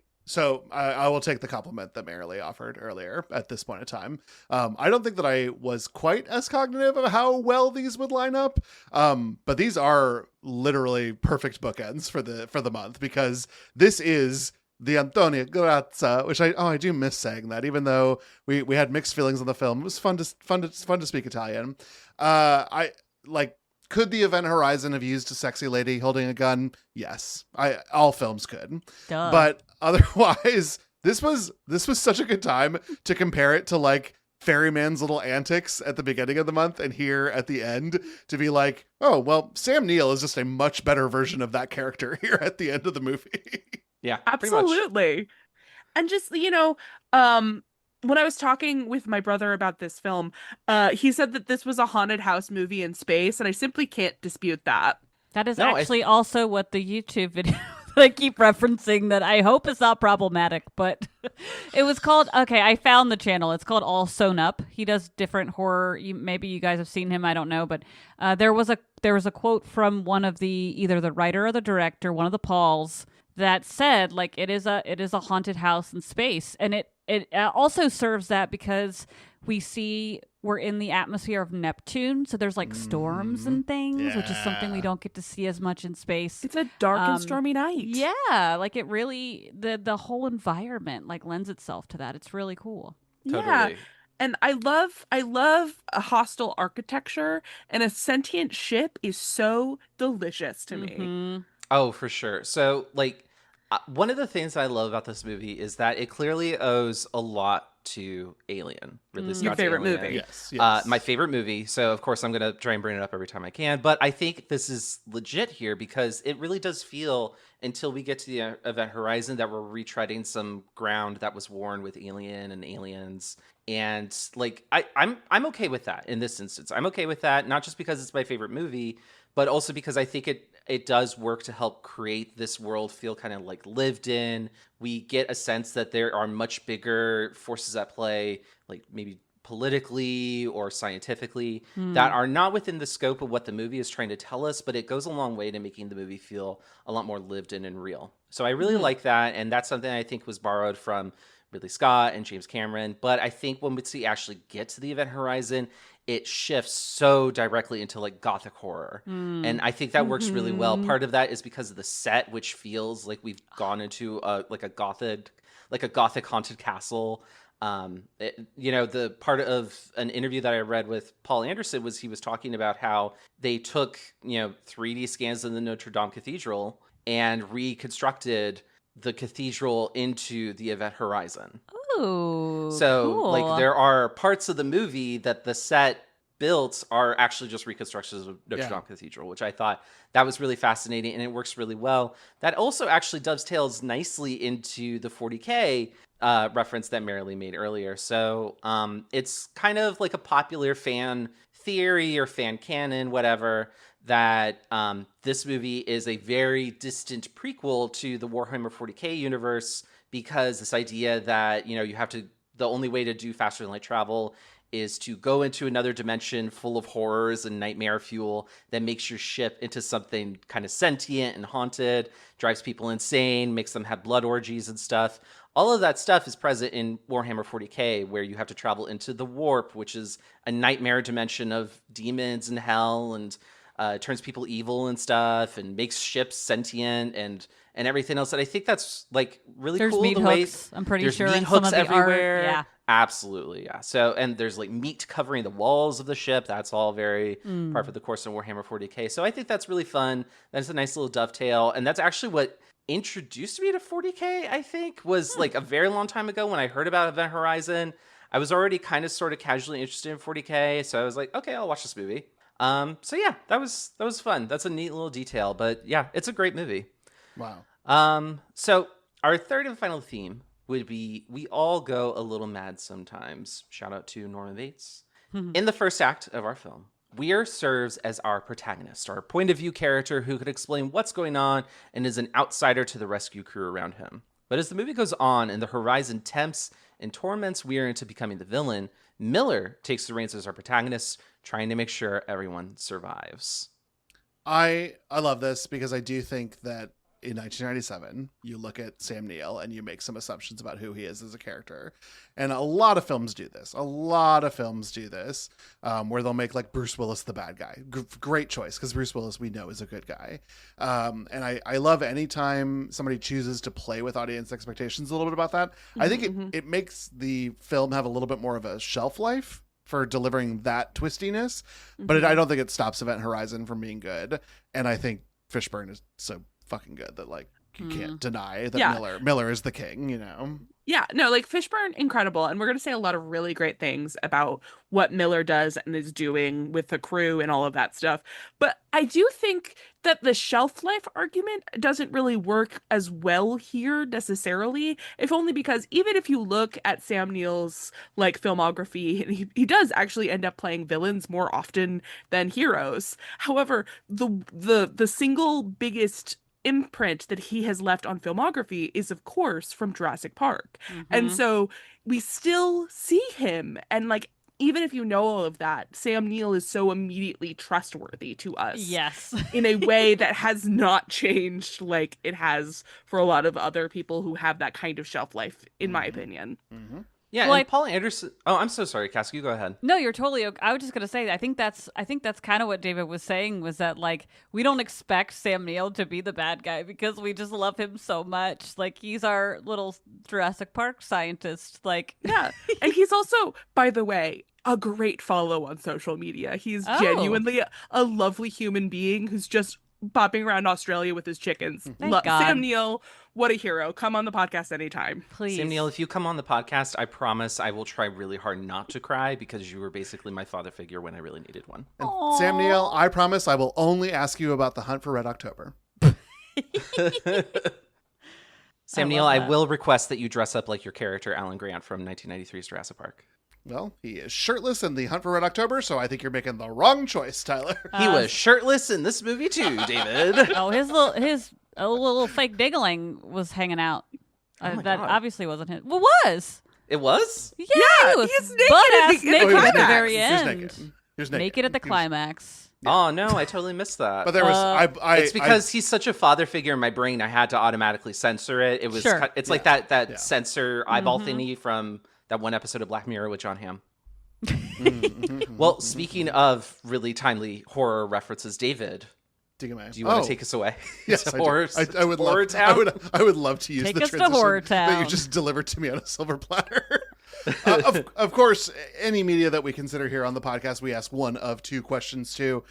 will take the compliment that Marilee offered earlier at this point in time. I don't think that I was quite as cognitive of how well these would line up, but these are literally perfect bookends for the month, because this is the Antonio Grazza, which I do miss saying that, even though we had mixed feelings on the film. It was fun to speak Italian. I like. Could the Event Horizon have used a sexy lady holding a gun? Yes, all films could. Duh. But otherwise, this was such a good time to compare it to like Ferryman's little antics at the beginning of the month, and here at the end to be like, oh well, Sam Neill is just a much better version of that character here at the end of the movie. Yeah, pretty much. Absolutely. And just, when I was talking with my brother about this film, he said that this was a haunted house movie in space, and I simply can't dispute that. That is No, actually also what the YouTube video that I keep referencing, that I hope is not problematic, but it was called, okay, I found the channel. It's called All Sewn Up. He does different horror. Maybe you guys have seen him. I don't know. But there was a quote from one of either the writer or the director, one of the Pauls, that said, like, it is a haunted house in space. And it also serves that because we're in the atmosphere of Neptune, so there's like storms and things, which is something we don't get to see as much in space. It's a dark and stormy night. Yeah, like it really, the whole environment like lends itself to that. It's really cool. Yeah. Totally. And I love a hostile architecture, and a sentient ship is so delicious to me. Mhm. Oh, for sure. So, like, one of the things I love about this movie is that it clearly owes a lot to Alien, Ridley Scott's Your favorite Alien. movie. Yes. My favorite movie. So, of course, I'm going to try and bring it up every time I can. But I think this is legit here because it really does feel, until we get to the Event Horizon, that we're retreading some ground that was worn with Alien and Aliens. And like, I'm okay with that in this instance. I'm okay with that, not just because it's my favorite movie, but also because I think it does work to help create this world feel kind of like lived in. We get a sense that there are much bigger forces at play, like maybe politically or scientifically, that are not within the scope of what the movie is trying to tell us, but it goes a long way to making the movie feel a lot more lived in and real. So I really like that, and that's something I think was borrowed from Ridley Scott and James Cameron. But I think when we actually get to the Event Horizon, it shifts so directly into like gothic horror. And I think that works really well. Part of that is because of the set, which feels like we've gone into a gothic haunted castle. The part of an interview that I read with Paul Anderson was he was talking about how they took 3D scans of the Notre Dame Cathedral and reconstructed the cathedral into the Event Horizon. Ooh, So cool. like there are parts of the movie that the set built are actually just reconstructions of Notre Dame Cathedral, which I thought that was really fascinating, and it works really well. That also actually dovetails nicely into the 40K reference that Marilee made earlier. So it's kind of like a popular fan theory or fan canon, whatever, that this movie is a very distant prequel to the Warhammer 40K universe, because this idea that, the only way to do faster than light travel is to go into another dimension full of horrors and nightmare fuel that makes your ship into something kind of sentient and haunted, drives people insane, makes them have blood orgies and stuff. All of that stuff is present in Warhammer 40K, where you have to travel into the warp, which is a nightmare dimension of demons and hell, and turns people evil and stuff, and makes ships sentient and and everything else. And I think that's like really There's cool. meat the way hooks, I'm pretty there's sure, meat in some hooks of the everywhere. art. Yeah. Absolutely, yeah. So, and there's like meat covering the walls of the ship. That's all very part of the course in Warhammer 40K. So I think that's really fun. That's a nice little dovetail, and that's actually what introduced me to 40K. I think was like a very long time ago when I heard about Event Horizon. I was already kind of sort of casually interested in 40K, so I was like, okay, I'll watch this movie. So yeah, that was fun. That's a neat little detail, but yeah, it's a great movie. Wow. So our third and final theme would be we all go a little mad sometimes. Shout out to Norman Bates. In the first act of our film, Weir serves as our protagonist, our point of view character who could explain what's going on and is an outsider to the rescue crew around him. But as the movie goes on and the horizon tempts and torments Weir into becoming the villain, Miller takes the reins as our protagonist, trying to make sure everyone survives. I love this because I do think that in 1997, you look at Sam Neill and you make some assumptions about who he is as a character. And a lot of films do this. Where they'll make like Bruce Willis the bad guy. Great choice, because Bruce Willis we know is a good guy. And I love anytime somebody chooses to play with audience expectations a little bit about that. I think it makes the film have a little bit more of a shelf life for delivering that twistiness. But I don't think it stops Event Horizon from being good. And I think Fishburne is so fucking good that like you can't deny that Miller is the king, you know. Yeah, no, like Fishburne, incredible. And we're going to say a lot of really great things about what Miller does and is doing with the crew and all of that stuff. But I do think that the shelf life argument doesn't really work as well here necessarily, if only because even if you look at Sam Neill's like filmography, he does actually end up playing villains more often than heroes. However, the single biggest imprint that he has left on filmography is of course from Jurassic Park. And so we still see him, and like even if you know all of that, Sam Neill is so immediately trustworthy to us. Yes. In a way that has not changed like it has for a lot of other people who have that kind of shelf life, in my opinion. Yeah, Well, and Paul Anderson. Oh, I'm so sorry, Cass. You go ahead. No, you're totally okay. I was just gonna say, I think that's kind of what David was saying, was that like we don't expect Sam Neill to be the bad guy because we just love him so much. Like he's our little Jurassic Park scientist. Like Yeah. And he's also, by the way, a great follow on social media. He's genuinely a lovely human being who's just bopping around Australia with his chickens. Thank God. Sam Neill, what a hero. Come on the podcast anytime. please, Sam Neill, if you come on the podcast, I promise I will try really hard not to cry because you were basically my father figure when I really needed one. And Sam Neill, I promise I will only ask you about the Hunt for Red October. Sam Neill, I will request that you dress up like your character Alan Grant from 1993's Jurassic Park. Well, he is shirtless in the Hunt for Red October, so I think you're making the wrong choice, Tyler. He was shirtless in this movie too, David. Oh, his little fake diggling was hanging out. my That God. obviously wasn't him. Well, was. It was? Yeah, Yeah, he was he's naked butt-ass at the naked at the climax. very He was end. naked. He was naked. Naked at the He was- climax. Oh no, I totally missed that. But there was It's because he's such a father figure in my brain. I had to automatically censor it. It was Sure. it's like that Yeah. censor eyeball thingy from that one episode of Black Mirror with John Hamm. Well, speaking of really timely horror references, David, do you want to take us away? Yes, to I do. horror, I would horror love. town? I would love to use Take the us to transition Horror that you Town. just delivered to me on a silver platter. Of course, any media that we consider here on the podcast, we ask one of two questions to.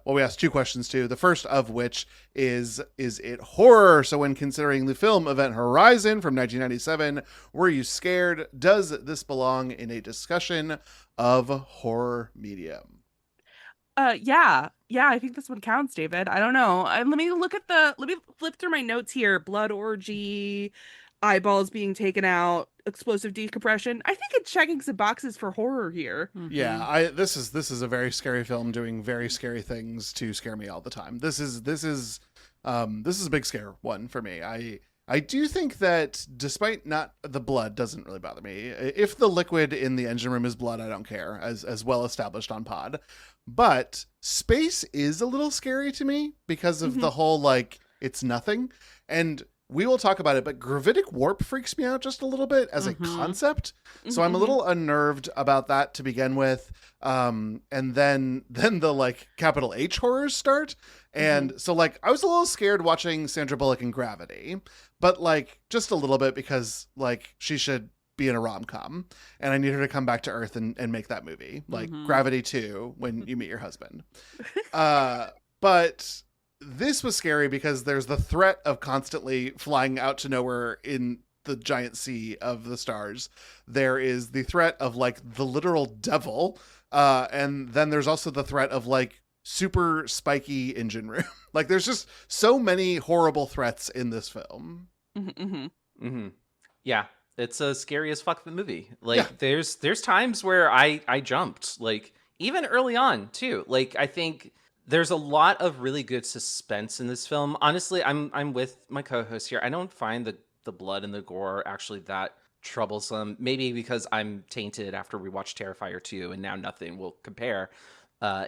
We ask two questions to. The first of which is it horror? So when considering the film Event Horizon from 1997, were you scared? Does this belong in a discussion of horror media? Yeah, I think this one counts, David. I don't know. Let me flip through my notes here. Blood orgy, eyeballs being taken out, explosive decompression. I think it's checking some boxes for horror here. Yeah, this is a very scary film doing very scary things to scare me all the time. This is a big scare one for me. I do think that despite not the blood doesn't really bother me. If the liquid in the engine room is blood, I don't care, as well established on Pod. But space is a little scary to me because of the whole like it's nothing. And we will talk about it, but gravitic warp freaks me out just a little bit as a concept. So I'm a little unnerved about that to begin with. And then the like capital H horrors start. And so like I was a little scared watching Sandra Bullock in Gravity, but like just a little bit because like she should be in a rom-com and I need her to come back to Earth and make that movie like Gravity 2 when you meet your husband. But this was scary because there's the threat of constantly flying out to nowhere in the giant sea of the stars. There is the threat of like the literal devil. And then there's also the threat of like super spiky engine room. Like there's just so many horrible threats in this film. Yeah. It's a scary as fuck the movie. Like there's times where I jumped, like even early on too. Like I think there's a lot of really good suspense in this film. Honestly, I'm with my co-host here. I don't find the blood and the gore actually that troublesome. Maybe because I'm tainted after we watched Terrifier 2 and now nothing will compare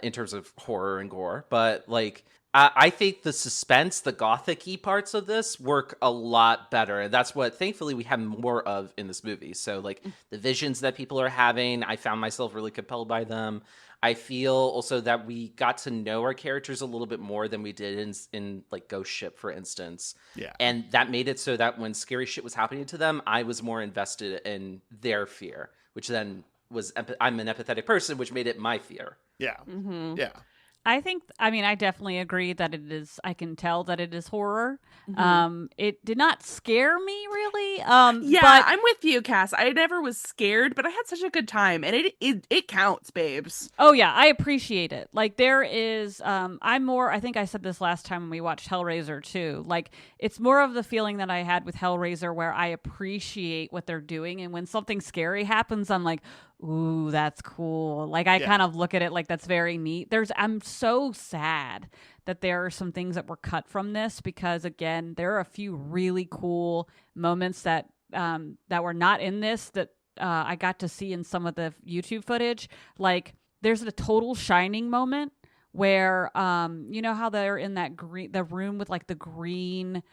in terms of horror and gore. But like I think the suspense, the gothic-y parts of this work a lot better. And that's what, thankfully, we have more of in this movie. So, like, the visions that people are having, I found myself really compelled by them. I feel also that we got to know our characters a little bit more than we did in like, Ghost Ship, for instance. Yeah. And that made it so that when scary shit was happening to them, I was more invested in their fear, which then was, I'm an empathetic person, which made it my fear. Yeah. Yeah. I definitely agree that it is, I can tell that it is horror. It did not scare me really. Yeah, but I'm with you, Cass. I never was scared, but I had such a good time, and it counts, babes. oh yeah, I appreciate it. Like there is, I think I said this last time when we watched Hellraiser too. Like it's more of the feeling that I had with Hellraiser where I appreciate what they're doing. And when something scary happens, I'm like, ooh, that's cool. Like I kind of look at it like that's very neat. I'm so sad that there are some things that were cut from this because again, there are a few really cool moments that were not in this that I got to see in some of the YouTube footage. Like there's a total Shining moment where you know how they're in that the room with like the green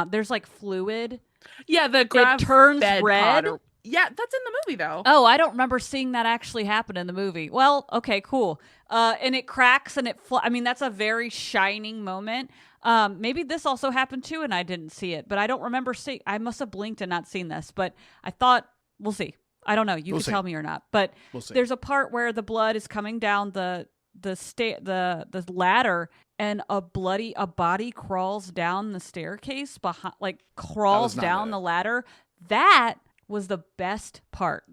there's like fluid. Yeah, it turns red. Yeah, that's in the movie though. Oh, I don't remember seeing that actually happen in the movie. Well, okay, cool. And it cracks and that's a very Shining moment. Maybe this also happened too and I didn't see it, but I don't remember I must have blinked and not seen this, but I thought, we'll see. I don't know. You can tell me or not, but there's a part where the blood is coming down the ladder and a body crawls down the staircase crawls down the ladder. That was the best part.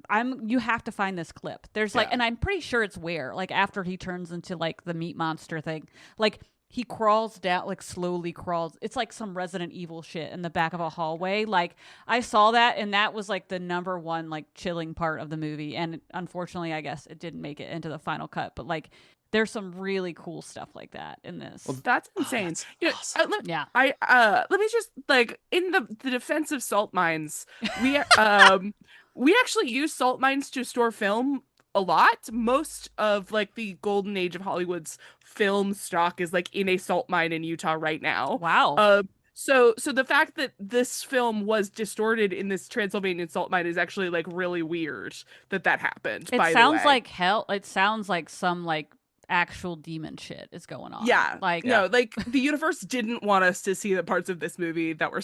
You have to find this clip. There's and I'm pretty sure it's like after he turns into like the meat monster thing, like he crawls down, like slowly crawls. It's like some Resident Evil shit in the back of a hallway. Like I saw that and that was like the number one like chilling part of the movie. And unfortunately, I guess it didn't make it into the final cut, but like there's some really cool stuff like that in this. Well, that's insane. That's awesome. Let me just like in the defense of salt mines, we we actually use salt mines to store film a lot. Most of like the golden age of Hollywood's film stock is like in a salt mine in Utah right now. Wow. So the fact that this film was distorted in this Transylvanian salt mine is actually like really weird that happened. It sounds like hell. It sounds like some like actual demon shit is going on. Yeah. Like the universe didn't want us to see the parts of this movie that were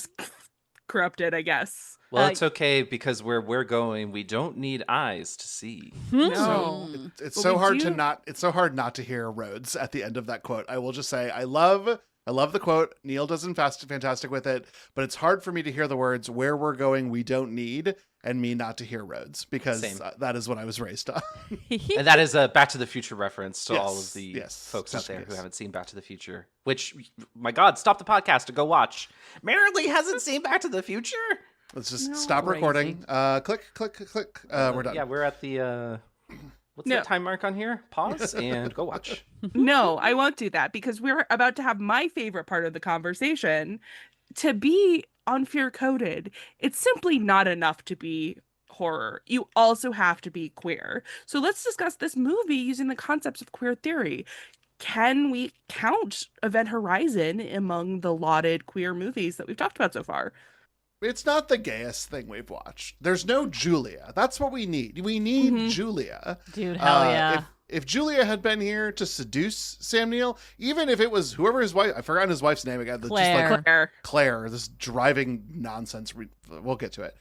corrupted, I guess. Well, it's okay because where we're going, we don't need eyes to see. No. It's so hard not to hear Rhodes at the end of that quote. I will just say I love the quote. Neil does fantastic with it, but it's hard for me to hear the words "where we're going, we don't need" and me not to hear Rhodes because that is what I was raised on. And that is a Back to the Future reference to all of the folks out there who haven't seen Back to the Future. Which, my God, stop the podcast to go watch. Marilee hasn't seen Back to the Future. Let's just stop recording. Click. We're done. Yeah, we're at the. What's the time mark on here? Pause and go watch. No, I won't do that because we're about to have my favorite part of the conversation. To be unfair coded, it's simply not enough to be horror. You also have to be queer. So let's discuss this movie using the concepts of queer theory. Can we count Event Horizon among the lauded queer movies that we've talked about so far? it's not the gayest thing we've watched. There's no Julia. That's what we need. We need Julia. Dude, hell yeah. If Julia had been here to seduce Sam Neill, even if it was whoever his wife, I forgot his wife's name again. Claire. Just like Claire, this driving nonsense. We'll get to it.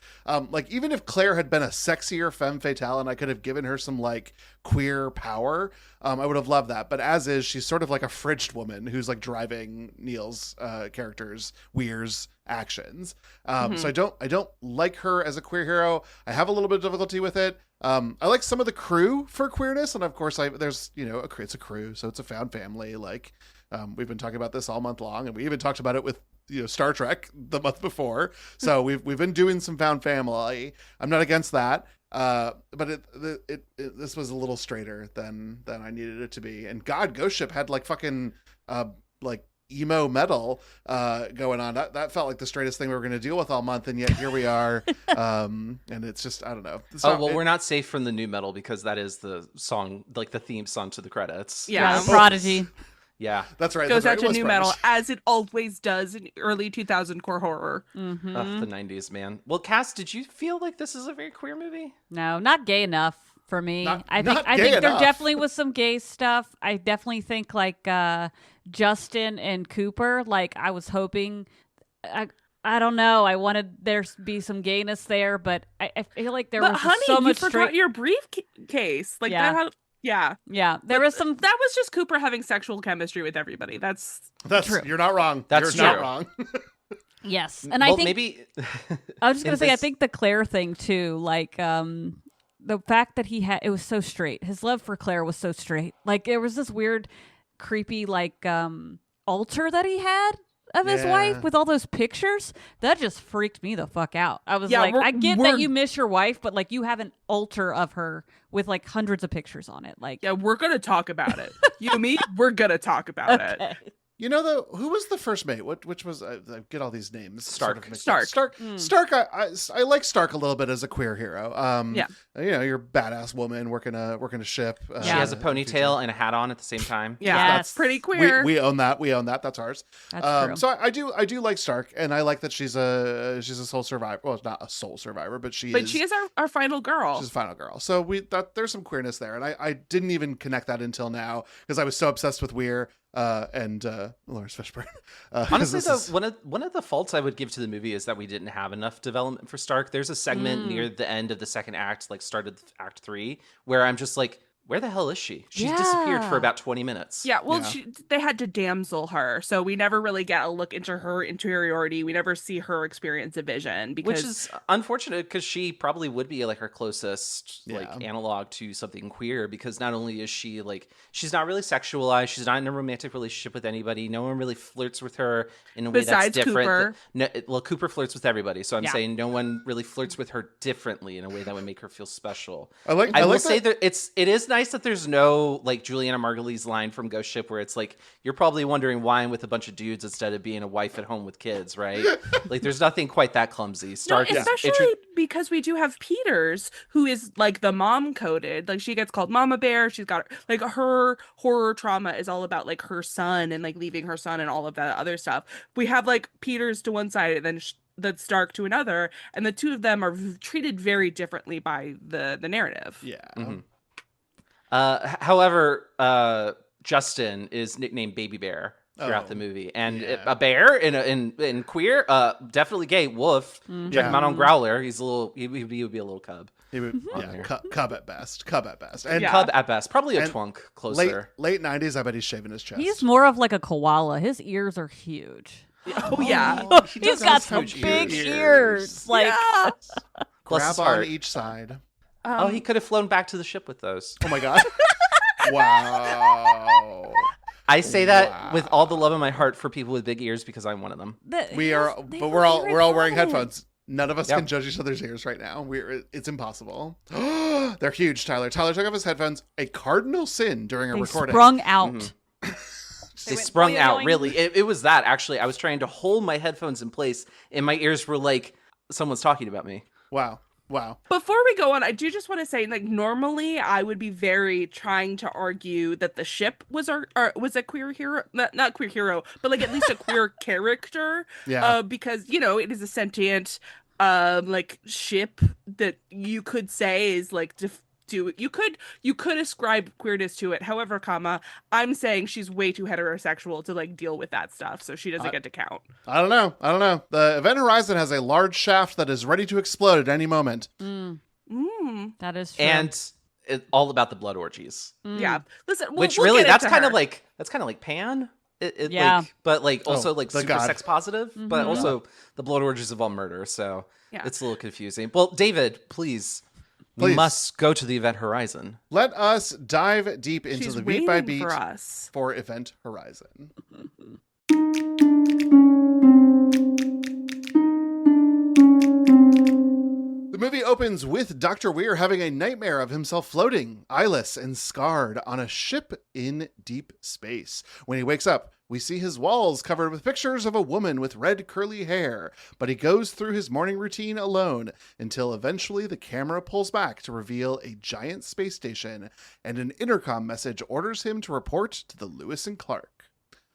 Like even if Claire had been a sexier femme fatale and I could have given her some like queer power, I would have loved that. But as is, she's sort of like a fridged woman who's like driving Neil's character's Weir's actions. So I don't like her as a queer hero. I have a little bit of difficulty with it. I like some of the crew for queerness, and of course, there's it's a crew, so it's a found family. Like we've been talking about this all month long, and we even talked about it with Star Trek the month before. So we've been doing some found family. I'm not against that, but this was a little straighter than I needed it to be. And God, Ghost Ship had like fucking like emo metal going on. That felt like the straightest thing we were going to deal with all month, and yet here we are. And it's just, I don't know. We're not safe from the new metal because that is the song, like the theme song to the credits. Yeah. Prodigy. Yeah, that's right. Goes that's out right. to new metal, as it always does in early 2000 core horror. Mm-hmm. The 90s, man. Well, Cass, did you feel like this is a very queer movie? No, not gay enough for me. I think gay there enough. definitely was some gay stuff. I definitely think like Justin and Cooper, like I was hoping, I don't know, I wanted there to be some gayness there, but I feel like there was so much you forgot your briefcase. Like Yeah. that had, yeah, there was some. That was just Cooper having sexual chemistry with everybody. That's true. You're not wrong. That's You're not true. wrong. Yes, and I think maybe I was just gonna say I this- think the Claire thing too, like the fact that it was so straight. His love for Claire was so straight. Like there was this weird, creepy like altar that he had of his wife with all those pictures. That just freaked me the fuck out. I was like, I get that you miss your wife, but like you have an altar of her with like hundreds of pictures on it. Like, yeah, we're gonna talk about it. You and me, we're gonna talk about it. Though, who was the first mate? Which was I get all these names. Stark. Stark. I like Stark a little bit as a queer hero. Yeah. You're a badass woman working a ship. She has a ponytail and a hat on at the same time. Yeah, Yes. that's pretty queer. We own that. We own that. That's ours. That's true. So I do like Stark, and I like that she's a soul survivor. Well, it's not a soul survivor, but she is our final girl. She's a final girl. So there's some queerness there, and I didn't even connect that until now because I was so obsessed with Weir and Lawrence Fishburne. Honestly, though, one of the faults I would give to the movie is that we didn't have enough development for Stark. There's a segment near the end of the second act, like started Act 3, where I'm just like, where the hell is she? She's disappeared for about 20 minutes. Yeah, well, they had to damsel her, so we never really get a look into her interiority. We never see her experience a vision, because Which is unfortunate because she probably would be like her closest like Yeah. analog to something queer, because not only is she like, she's not really sexualized, she's not in a romantic relationship with anybody, no one really flirts with her in a way Besides that's different. Cooper. Cooper flirts with everybody, so I'm Yeah. saying no one really flirts with her differently in a way that would make her feel special. I I will like say that it is nice that there's no like Juliana Margulies line from Ghost Ship where it's like, you're probably wondering why I'm with a bunch of dudes instead of being a wife at home with kids, right? Like there's nothing quite that clumsy. Stark, no, especially because we do have Peters, who is like the mom coded. Like she gets called Mama Bear. She's got like her horror trauma is all about like her son and like leaving her son and all of that other stuff. We have like Peters to one side and then the Stark to another, and the two of them are treated very differently by the narrative. Yeah. Mm-hmm. However, Justin is nicknamed Baby Bear throughout the movie, and a bear in queer, definitely gay. Wolf, check him out on Growler. He's a little. He would be a little cub. He would, cub at best. Cub at best. And Cub at best, probably a and twunk closer. Late 90s, I bet he's shaving his chest. He's more of like a koala. His ears are huge. Oh yeah. He's got some big ears. Like, Yeah. Bless his Grab heart. on each side. He could have flown back to the ship with those. Oh my god. Wow. I say that with all the love in my heart for people with big ears because I'm one of them. We're all wearing headphones. None of us can judge each other's ears right now. It's impossible. They're huge, Tyler. Tyler took off his headphones. A cardinal sin during a recording. sprung out. Mm-hmm. They sprung out, really. It was that, actually. I was trying to hold my headphones in place, and my ears were like, someone's talking about me. Wow. Wow. Before we go on, I do just want to say, like, normally I would be very trying to argue that the ship was was a queer hero, not queer hero, but like at least a queer character, Yeah. because it is a sentient, like ship that you could say is like you could ascribe queerness to it. However, I'm saying she's way too heterosexual to like deal with that stuff, so she doesn't get to count. I don't know. The Event Horizon has a large shaft that is ready to explode at any moment. That is true. And all about the blood orgies. Yeah. Listen, Which we'll really, get that's into kind her. of like Pan. Yeah. Like, but like also Oh, like the super god. sex positive, but also the blood orgies involve murder. So Yeah. it's a little confusing. Well, David, please. We Please. must go to the Event Horizon. Let us dive deep into She's the beat by waiting beat for us. for Event Horizon. The movie opens with Dr. Weir having a nightmare of himself floating, eyeless and scarred, on a ship in deep space. When he wakes up, we see his walls covered with pictures of a woman with red curly hair, but he goes through his morning routine alone until eventually the camera pulls back to reveal a giant space station, and an intercom message orders him to report to the Lewis and Clark.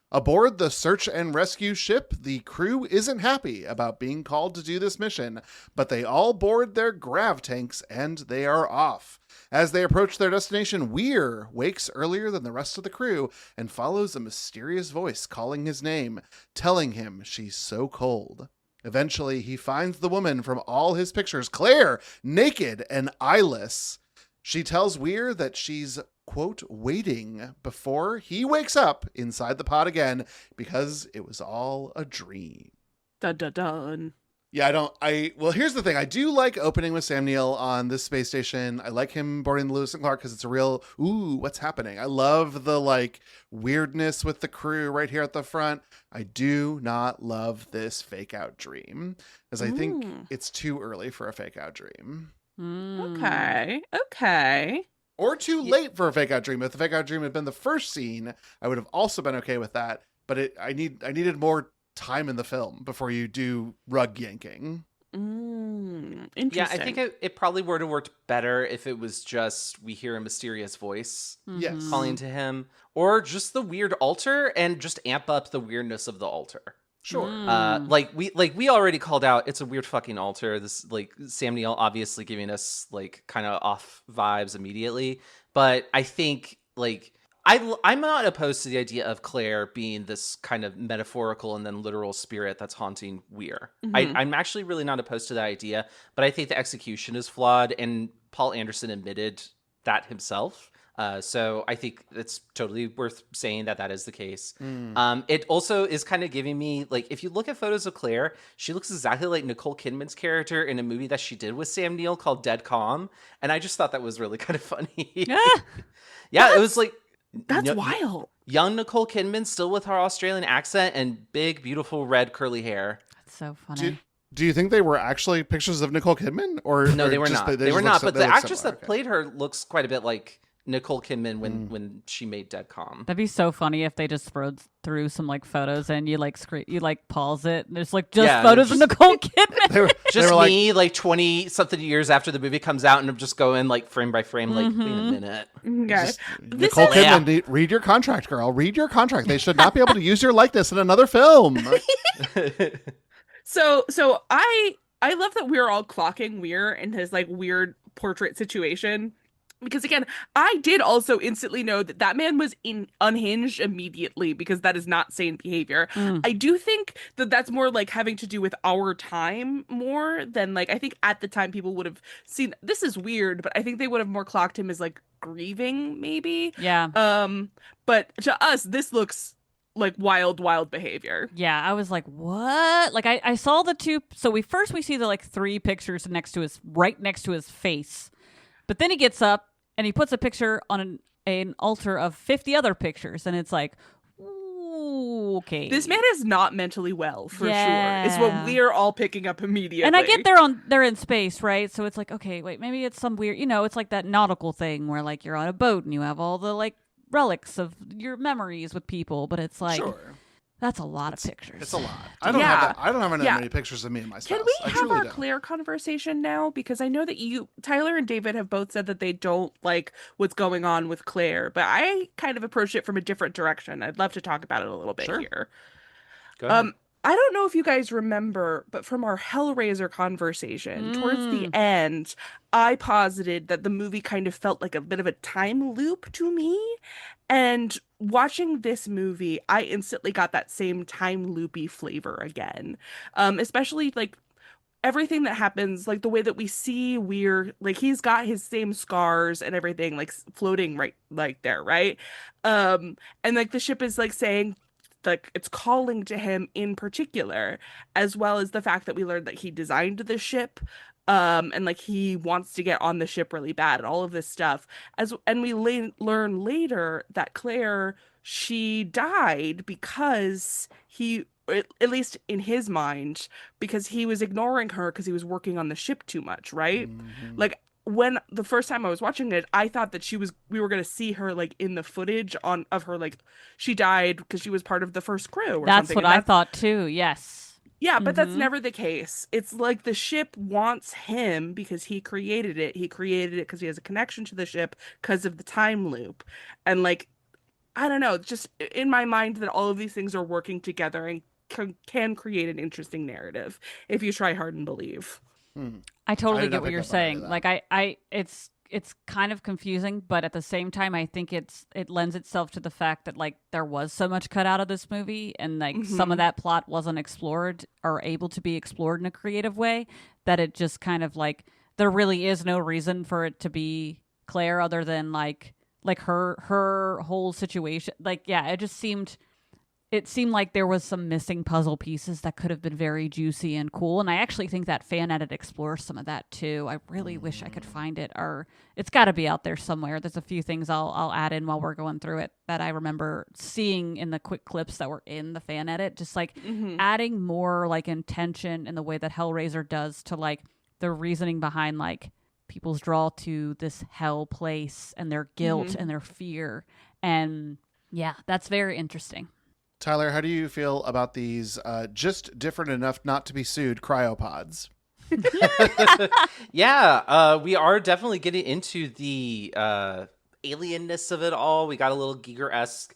Aboard the search and rescue ship, the crew isn't happy about being called to do this mission, but they all board their grav tanks and they are off. As they approach their destination, Weir wakes earlier than the rest of the crew and follows a mysterious voice calling his name, telling him she's so cold. Eventually, he finds the woman from all his pictures, Claire, naked and eyeless. She tells Weir that she's, quote, waiting before he wakes up inside the pod again because it was all a dream. Dun dun dun. Yeah, well, here's the thing. I do like opening with Sam Neill on this space station. I like him boarding the Lewis and Clark because it's a real, ooh, what's happening? I love the like weirdness with the crew right here at the front. I do not love this fake out dream because I think it's too early for a fake out dream. Okay. Or too late for a fake out dream. If the fake out dream had been the first scene, I would have also been okay with that. But I needed more time in the film before you do rug yanking. Interesting. Yeah, I think it probably would have worked better if it was just we hear a mysterious voice Yes. calling to him, or just the weird altar and just amp up the weirdness of the altar. Sure. Like we already called out, it's a weird fucking altar. This like Sam Neill obviously giving us like kind of off vibes immediately, but I think like I'm not opposed to the idea of Claire being this kind of metaphorical and then literal spirit that's haunting Weir. I'm actually really not opposed to that idea, but I think the execution is flawed, and Paul Anderson admitted that himself. So I think it's totally worth saying that is the case. It also is kind of giving me, like, if you look at photos of Claire, she looks exactly like Nicole Kidman's character in a movie that she did with Sam Neill called Dead Calm. And I just thought that was really kind of funny. Yeah, it was like... That's wild. Young Nicole Kidman, still with her Australian accent and big, beautiful red curly hair. That's so funny. Do you think they were actually pictures of Nicole Kidman? Or No, they were just not. They They were just not. look But they the look actress similar? that played her looks quite a bit like Nicole Kidman when she made Dead Calm. That'd be so funny if they just rode through some like photos and you like pause it and there's like just photos of Nicole Kidman. They were Just like, me, like 20 something years after the movie comes out, and I'm just going like frame by frame, like, wait a minute. Okay. Nicole Kidman, read your contract, girl. Read your contract. They should not be able to use your likeness in another film. So I love that we're all clocking Weir in his like weird portrait situation. Because again, I did also instantly know that man was unhinged immediately, because that is not sane behavior. I do think that that's more like having to do with our time more than like, I think at the time people would have seen, this is weird, but I think they would have more clocked him as like grieving maybe. Yeah. But to us, this looks like wild behavior. Yeah, I was like, what? Like I saw the two. So we see the like three pictures right next to his face. But then he gets up and he puts a picture on an altar of 50 other pictures. And it's like, ooh, okay. This man is not mentally well, for sure. Yeah. It's what we're all picking up immediately. And I get they're in space, right? So it's like, okay, wait, maybe it's some weird, it's like that nautical thing where like you're on a boat and you have all the like relics of your memories with people. But it's like, Sure. That's a lot of pictures. It's a lot. I don't have Yeah. that. I don't have that Yeah. many pictures of me and my spouse. Can we I have truly our don't. Claire conversation now? Because I know that Tyler and David have both said that they don't like what's going on with Claire, but I kind of approach it from a different direction. I'd love to talk about it a little bit Sure. here. Go ahead. I don't know if you guys remember, but from our Hellraiser conversation, towards the end, I posited that the movie kind of felt like a bit of a time loop to me. And watching this movie, I instantly got that same time loopy flavor again. Especially like everything that happens, like the way that we see Weir, like he's got his same scars and everything, like floating right like there, right? And like the ship is like saying like it's calling to him in particular, as well as the fact that we learned that he designed the ship, and like he wants to get on the ship really bad and all of this stuff. And we learn later that Claire, she died because at least in his mind, because he was ignoring her because he was working on the ship too much, right? Mhm. Like when the first time I was watching it, I thought that we were gonna see her like in the footage of her, like she died because she was part of the first crew or That's something. what And I thought too. Yes. yeah, but that's Mhm. never the case. It's like the ship wants him because he created it. He created it because he has a connection to the ship because of the time loop. And like, I don't know, just in my mind that all of these things are working together and can create an interesting narrative if you try hard and believe. I totally did not get what pick you're up on any of saying. that. Like it's kind of confusing, but at the same time I think it lends itself to the fact that like there was so much cut out of this movie and like some of that plot wasn't explored or able to be explored in a creative way, that it just kind of like there really is no reason for it to be Claire other than like her whole situation. Like yeah, it seemed like there was some missing puzzle pieces that could have been very juicy and cool. And I actually think that fan edit explores some of that too. I really wish I could find it, or it's got to be out there somewhere. There's a few things I'll add in while we're going through it that I remember seeing in the quick clips that were in the fan edit, just like adding more like intention in the way that Hellraiser does to like the reasoning behind like people's draw to this hell place and their guilt and their fear. And yeah, that's very interesting. Tyler, how do you feel about these just different enough not to be sued cryopods? Yeah, we are definitely getting into the alienness of it all. We got a little Giger-esque,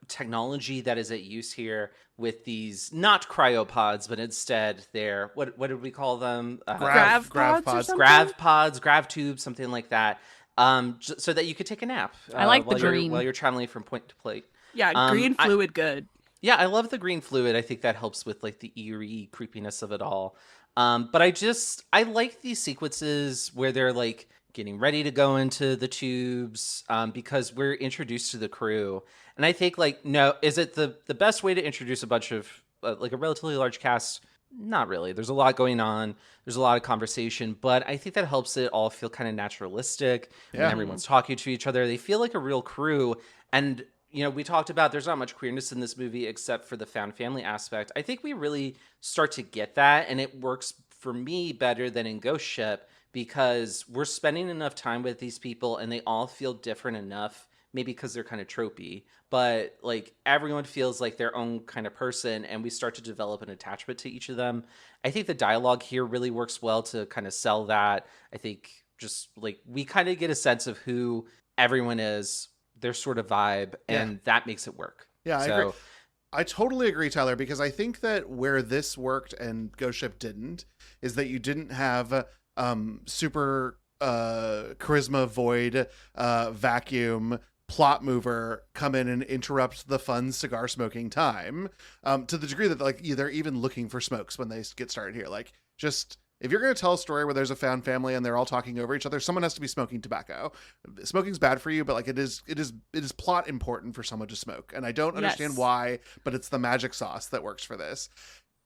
technology that is at use here with these not cryopods, but instead they're what did we call them? Grav grav pods or pods. something? Grav pods, grav tubes, something like that. So that you could take a nap. I like the while green. while you're traveling from point to point. Yeah, green fluid good. Yeah, I love the green fluid. I think that helps with like the eerie creepiness of it all. But I like these sequences where they're like getting ready to go into the tubes, because we're introduced to the crew. And I think like, no, is it the best way to introduce a bunch of like a relatively large cast? Not really. There's a lot going on. There's a lot of conversation, but I think that helps it all feel kind of naturalistic. Yeah. When everyone's talking to each other, they feel like a real crew. And we talked about there's not much queerness in this movie except for the found family aspect. I think we really start to get that, and it works for me better than in Ghost Ship because we're spending enough time with these people and they all feel different enough, maybe because they're kind of tropey, but like everyone feels like their own kind of person and we start to develop an attachment to each of them. I think the dialogue here really works well to kind of sell that. I think just like we kind of get a sense of who everyone is, their sort of vibe, and that makes it work. Yeah, I agree. I totally agree, Tyler, because I think that where this worked and Ghost Ship didn't is that you didn't have super charisma void vacuum plot mover come in and interrupt the fun cigar smoking time, to the degree that like they're even looking for smokes when they get started here. Like, just if you're going to tell a story where there's a found family and they're all talking over each other, someone has to be smoking tobacco. Smoking's bad for you, but like it is plot important for someone to smoke. And I don't understand why, but it's the magic sauce that works for this.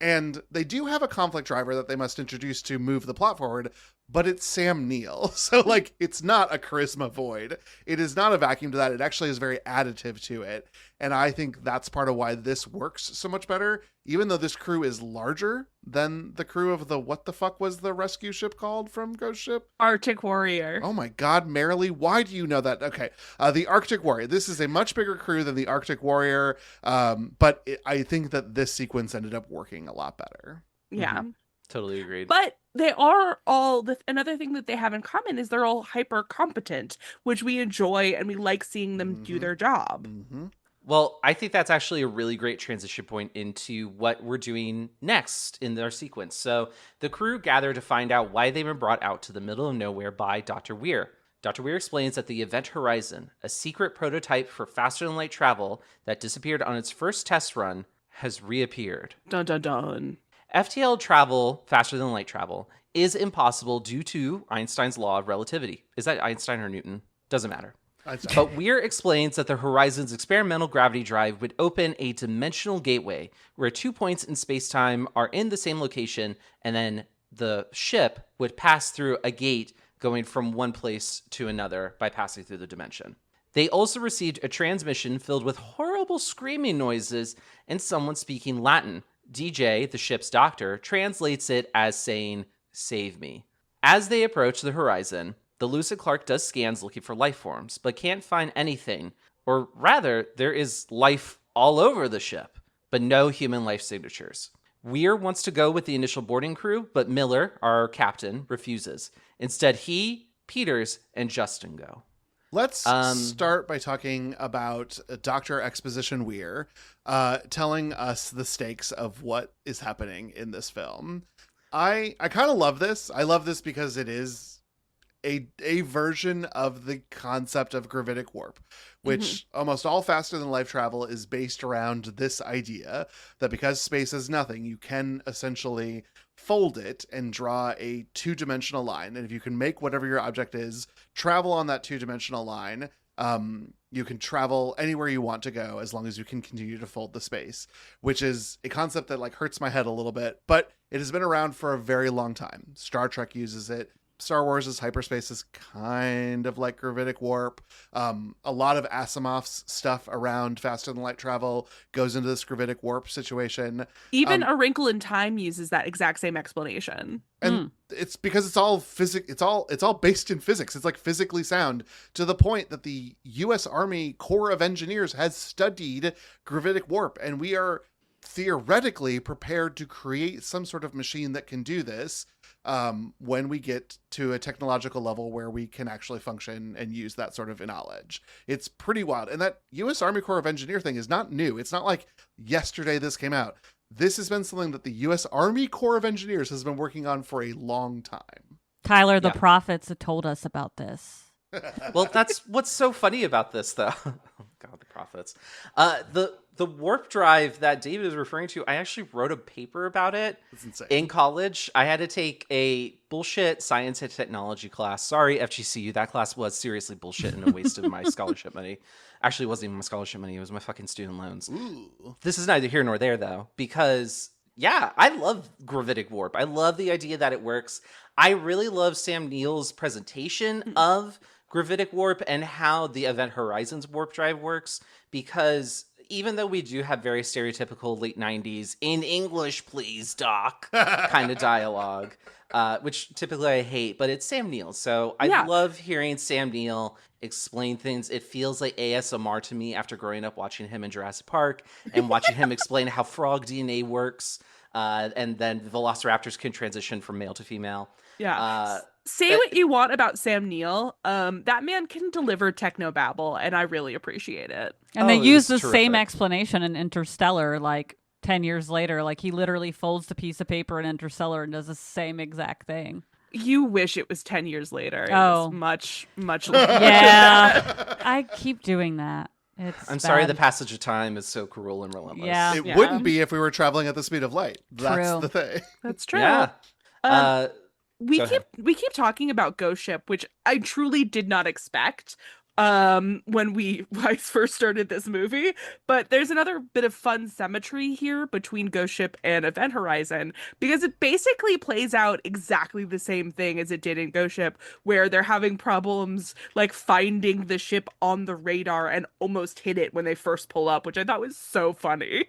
And they do have a conflict driver that they must introduce to move the plot forward. but it's Sam Neill. So like, it's not a charisma void. It is not a vacuum to that. It actually is very additive to it. And I think that's part of why this works so much better, even though this crew is larger than the crew of the, what the fuck was the rescue ship called from Ghost Ship? Arctic Warrior. Oh my God, Marilee, why do you know that? Okay. The Arctic Warrior. This is a much bigger crew than the Arctic Warrior. But I think that this sequence ended up working a lot better. Yeah. Totally agreed. But they are all, another thing that they have in common is they're all hyper competent, which we enjoy and we like seeing them do their job. Mm-hmm. Well, I think that's actually a really great transition point into what we're doing next in their sequence. So the crew gather to find out why they've been brought out to the middle of nowhere by Dr. Weir. Dr. Weir explains that the Event Horizon, a secret prototype for faster-than-light travel that disappeared on its first test run, has reappeared. Dun dun dun. FTL travel, faster-than-light travel, is impossible due to Einstein's law of relativity. Is that Einstein or Newton? Doesn't matter. But Weir explains that the Horizon's experimental gravity drive would open a dimensional gateway where 2 points in space-time are in the same location, and then the ship would pass through a gate going from one place to another by passing through the dimension. They also received a transmission filled with horrible screaming noises and someone speaking Latin. DJ, the ship's doctor, translates it as saying, "Save me." As they approach the horizon, the Lewis and Clark does scans looking for life forms, but can't find anything. Or rather, there is life all over the ship, but no human life signatures. Weir wants to go with the initial boarding crew, but Miller, our captain, refuses. Instead, he, Peters, and Justin go. Let's start by talking about Dr. Exposition Weir telling us the stakes of what is happening in this film. I kind of love this. I love this because it is a version of the concept of gravitic warp, which almost all faster than light travel is based around this idea that because space is nothing, you can essentially fold it and draw a two-dimensional line. And if you can make whatever your object is travel on that two-dimensional line, you can travel anywhere you want to go as long as you can continue to fold the space, which is a concept that like hurts my head a little bit, but it has been around for a very long time. Star Trek uses it. Star Wars' hyperspace is kind of like gravitic warp. A lot of Asimov's stuff around faster than light travel goes into this gravitic warp situation. Even A Wrinkle in Time uses that exact same explanation. And it's because it's all it's all based in physics. It's like physically sound to the point that the US Army Corps of Engineers has studied gravitic warp, and we are theoretically prepared to create some sort of machine that can do this when we get to a technological level where we can actually function and use that sort of knowledge. It's pretty wild. And that U.S. Army Corps of Engineer thing is not new. It's not like yesterday this came out. This has been something that the U.S. Army Corps of Engineers has been working on for a long time. Tyler, the prophets have told us about this. Well, that's what's so funny about this, though. Oh, God, the prophets. The warp drive that David is referring to, I actually wrote a paper about it in college. I had to take a bullshit science and technology class. Sorry, FGCU. That class was seriously bullshit and a waste of my scholarship money. Actually, it wasn't even my scholarship money. It was my fucking student loans. Ooh. This is neither here nor there, though, because, yeah, I love gravitic warp. I love the idea that it works. I really love Sam Neill's presentation of gravitic warp and how the Event Horizon's warp drive works, because even though we do have very stereotypical late 90s in English please doc kind of dialogue, which typically I hate, but it's Sam Neill, so I love hearing Sam Neill explain things. It feels like ASMR to me after growing up watching him in Jurassic Park and watching him explain how frog DNA works, and then velociraptors can transition from male to female. Say what you want about Sam Neill. That man can deliver technobabble, and I really appreciate it. And they use the same explanation in Interstellar, like 10 years later. Like, he literally folds the piece of paper in Interstellar and does the same exact thing. You wish it was 10 years later. It was much later. Yeah. I keep doing that. I'm sorry the passage of time is so cruel and relentless. Yeah. It wouldn't be if we were traveling at the speed of light. That's the thing. That's true. Yeah. We keep talking about Ghost Ship, which I truly did not expect. when I first started this movie. But there's another bit of fun symmetry here between Ghost Ship and Event Horizon because it basically plays out exactly the same thing as it did in Ghost Ship, where they're having problems like finding the ship on the radar and almost hit it when they first pull up, which I thought was so funny.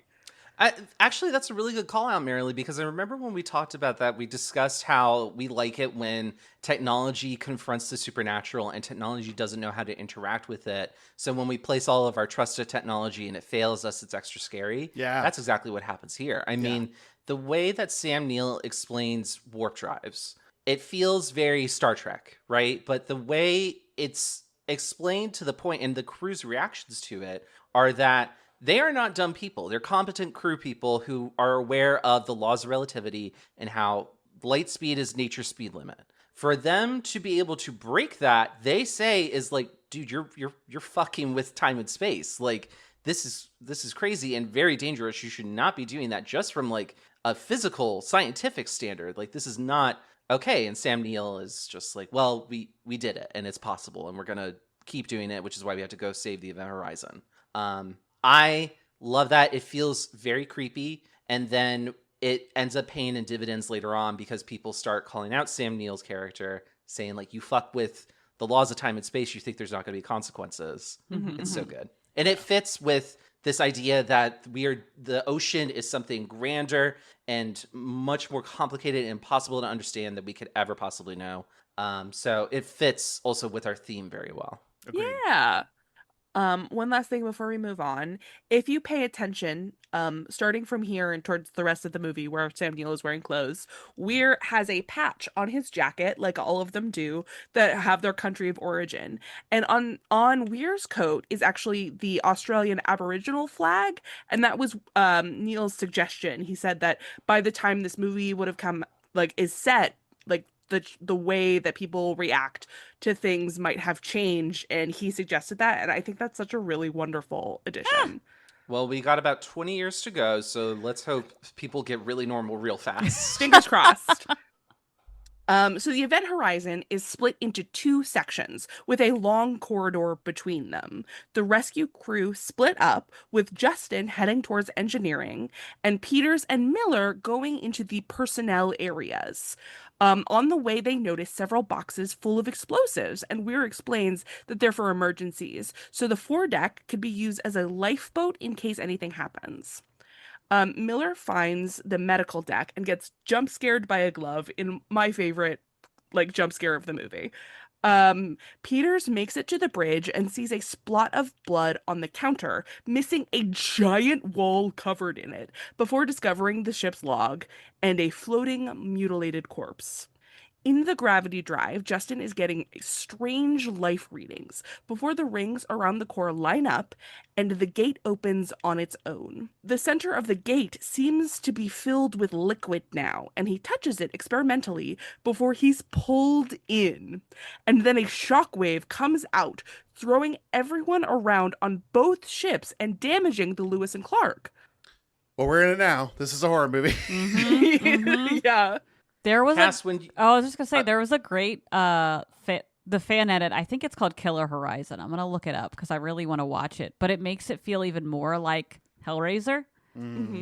Actually, that's a really good call out, Marilee, because I remember when we talked about that, we discussed how we like it when technology confronts the supernatural and technology doesn't know how to interact with it. So when we place all of our trusted technology and it fails us, it's extra scary. Yeah. That's exactly what happens here. I mean, the way that Sam Neill explains warp drives, it feels very Star Trek, right? But the way it's explained to the point and the crew's reactions to it are that they are not dumb people. They're competent crew people who are aware of the laws of relativity and how light speed is nature's speed limit. For them to be able to break that, they say is like, dude, you're fucking with time and space. Like this is crazy and very dangerous. You should not be doing that just from like a physical scientific standard. Like this is not okay. And Sam Neill is just like, well, we did it and it's possible and we're gonna keep doing it, which is why we have to go save the Event Horizon. I love that. It feels very creepy. And then it ends up paying in dividends later on because people start calling out Sam Neill's character, saying, like, you fuck with the laws of time and space, you think there's not going to be consequences. It's so good. And it fits with this idea that the ocean is something grander and much more complicated and impossible to understand than we could ever possibly know. So it fits also with our theme very well. Agreed. Yeah. One last thing before we move on. If you pay attention, starting from here and towards the rest of the movie where Sam Neill is wearing clothes, Weir has a patch on his jacket, like all of them do, that have their country of origin. And on Weir's coat is actually the Australian Aboriginal flag, and that was Neil's suggestion. He said that by the time this movie would have come, like, is set, like, the way that people react to things might have changed, and he suggested that, and I think that's such a really wonderful addition. Well, we got about 20 years to go, so let's hope people get really normal real fast. Fingers crossed. So the Event Horizon is split into two sections with a long corridor between them. The rescue crew split up, with Justin heading towards engineering and Peters and Miller going into the personnel areas. On the way, they notice several boxes full of explosives, and Weir explains that they're for emergencies, so the foredeck could be used as a lifeboat in case anything happens. Miller finds the medical deck and gets jump scared by a glove in my favorite, like, jump scare of the movie. Peters makes it to the bridge and sees a splot of blood on the counter, missing a giant wall covered in it, before discovering the ship's log and a floating, mutilated corpse. In the gravity drive, Justin is getting strange life readings before the rings around the core line up and the gate opens on its own. The center of the gate seems to be filled with liquid now, and he touches it experimentally before he's pulled in. And then a shockwave comes out, throwing everyone around on both ships and damaging the Lewis and Clark. Well, we're in it now. This is a horror movie. Yeah. There was Cass, I was just gonna say there was a great the fan edit. I think it's called Killer Horizon. I'm gonna look it up because I really want to watch it. But it makes it feel even more like Hellraiser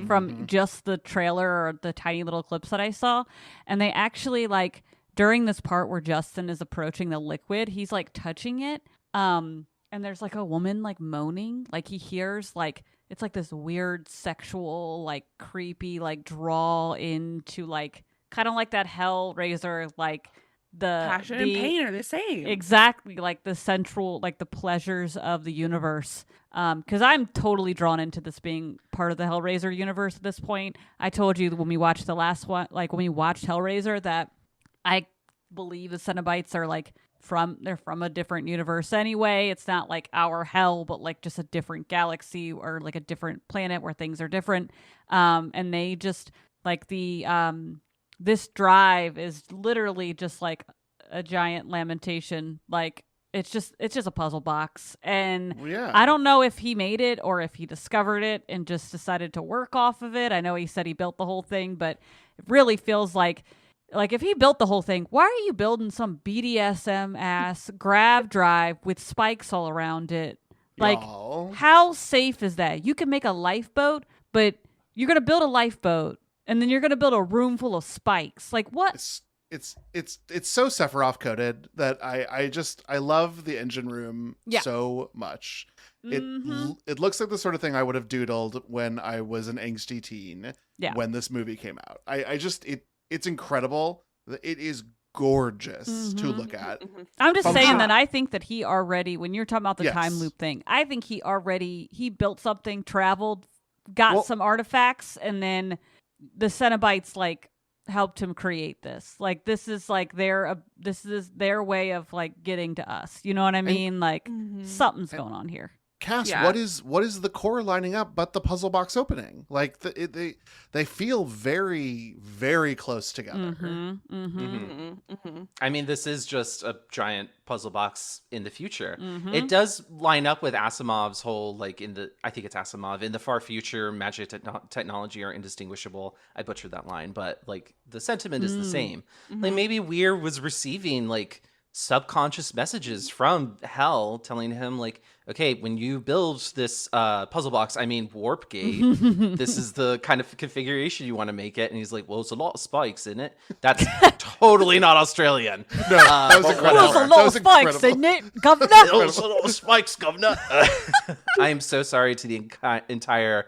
from just the trailer or the tiny little clips that I saw. And they actually, like, during this part where Justin is approaching the liquid, he's like touching it. And there's like a woman like moaning, like he hears like it's like this weird sexual, like creepy, like drawl into like. Kind of like that Hellraiser, like the passion and pain are the same. Exactly, like the central, like the pleasures of the universe. Because I'm totally drawn into this being part of the Hellraiser universe at this point. I told you when we watched the last one, like when we watched Hellraiser, that I believe the Cenobites are like they're from a different universe anyway. It's not like our hell, but like just a different galaxy or like a different planet where things are different. And they just like this drive is literally just like a giant lamentation. Like it's just a puzzle box. And I don't know if he made it or if he discovered it and just decided to work off of it. I know he said he built the whole thing, but it really feels like Like, if he built the whole thing, why are you building some BDSM ass grav drive with spikes all around it? Like, Y'all. how safe is that? You can make a lifeboat, but you're gonna build a lifeboat, and then you're gonna build a room full of spikes. Like, what? It's so Sephiroth coded that I love the engine room so much. It looks like the sort of thing I would have doodled when I was an angsty teen when this movie came out. It's incredible. It is gorgeous to look at. I'm just saying that I think that he already, when you're talking about the Yes. time loop thing, I think he built something, traveled, got some artifacts, and then the Cenobites like helped him create this. Like, this is like this is their way of like getting to us. You know what I mean? Like, something's going on here. Cass, what is the core lining up but the puzzle box opening? Like they feel very, very close together. I mean, this is just a giant puzzle box in the future. It does line up with Asimov's whole, like, I think it's Asimov, in the far future, magic technology are indistinguishable. I butchered that line, but like the sentiment is the same. Like, maybe Weir was receiving like subconscious messages from Hell telling him like, okay, when you build this puzzle box, I mean warp gate, this is the kind of configuration you want to make it. And he's like, well, it's a lot of spikes in it. That's totally not Australian. No, that was incredible. There's a lot of spikes, isn't it, Governor? There's a lot of spikes, governor. I am so sorry to the entire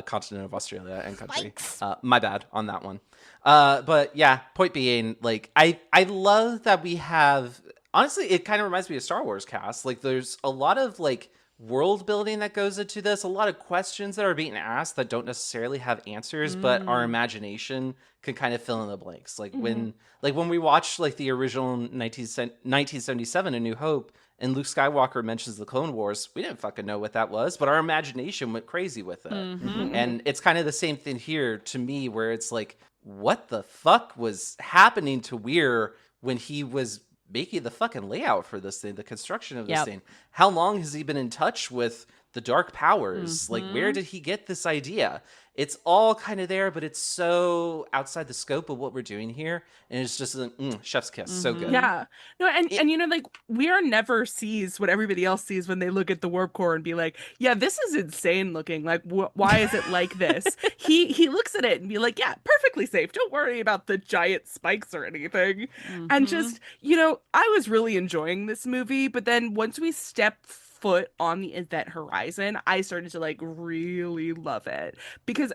continent of Australia and country. My bad on that one. But yeah, point being, like, I love that we have, honestly, it kind of reminds me of Star Wars cast. Like, there's a lot of like world building that goes into this, a lot of questions that are being asked that don't necessarily have answers, but our imagination can kind of fill in the blanks. Like when we watched like the original 1977 A New Hope, and Luke Skywalker mentions the Clone Wars, we didn't fucking know what that was, but our imagination went crazy with it. And it's kind of the same thing here to me, where it's like, what the fuck was happening to Weir when he was making the fucking layout for this thing, the construction of this thing? How long has he been in touch with the dark powers? Like, where did he get this idea? It's all kind of there, but it's so outside the scope of what we're doing here. And it's just a chef's kiss. So good. Yeah. No, and you know, like, Weir never sees what everybody else sees when they look at the warp core and be like, yeah, this is insane looking. Like, why is it like this? He looks at it and be like, yeah, perfectly safe. Don't worry about the giant spikes or anything. And just, you know, I was really enjoying this movie, but then once we step foot on the event horizon, I started to like really love it, because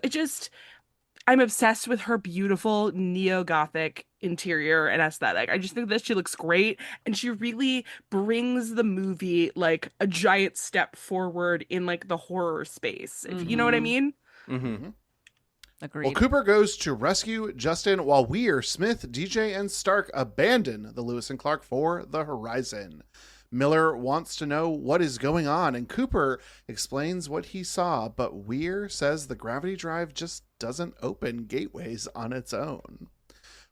I'm obsessed with her beautiful neo-Gothic interior and aesthetic. I just think that she looks great, and she really brings the movie like a giant step forward in like the horror space, if you know what I mean. Agreed. Well, Cooper goes to rescue Justin while Weir, Smith, DJ, and Stark abandon the Lewis and Clark for the horizon. Miller wants to know what is going on, and Cooper explains what he saw, but Weir says the gravity drive just doesn't open gateways on its own.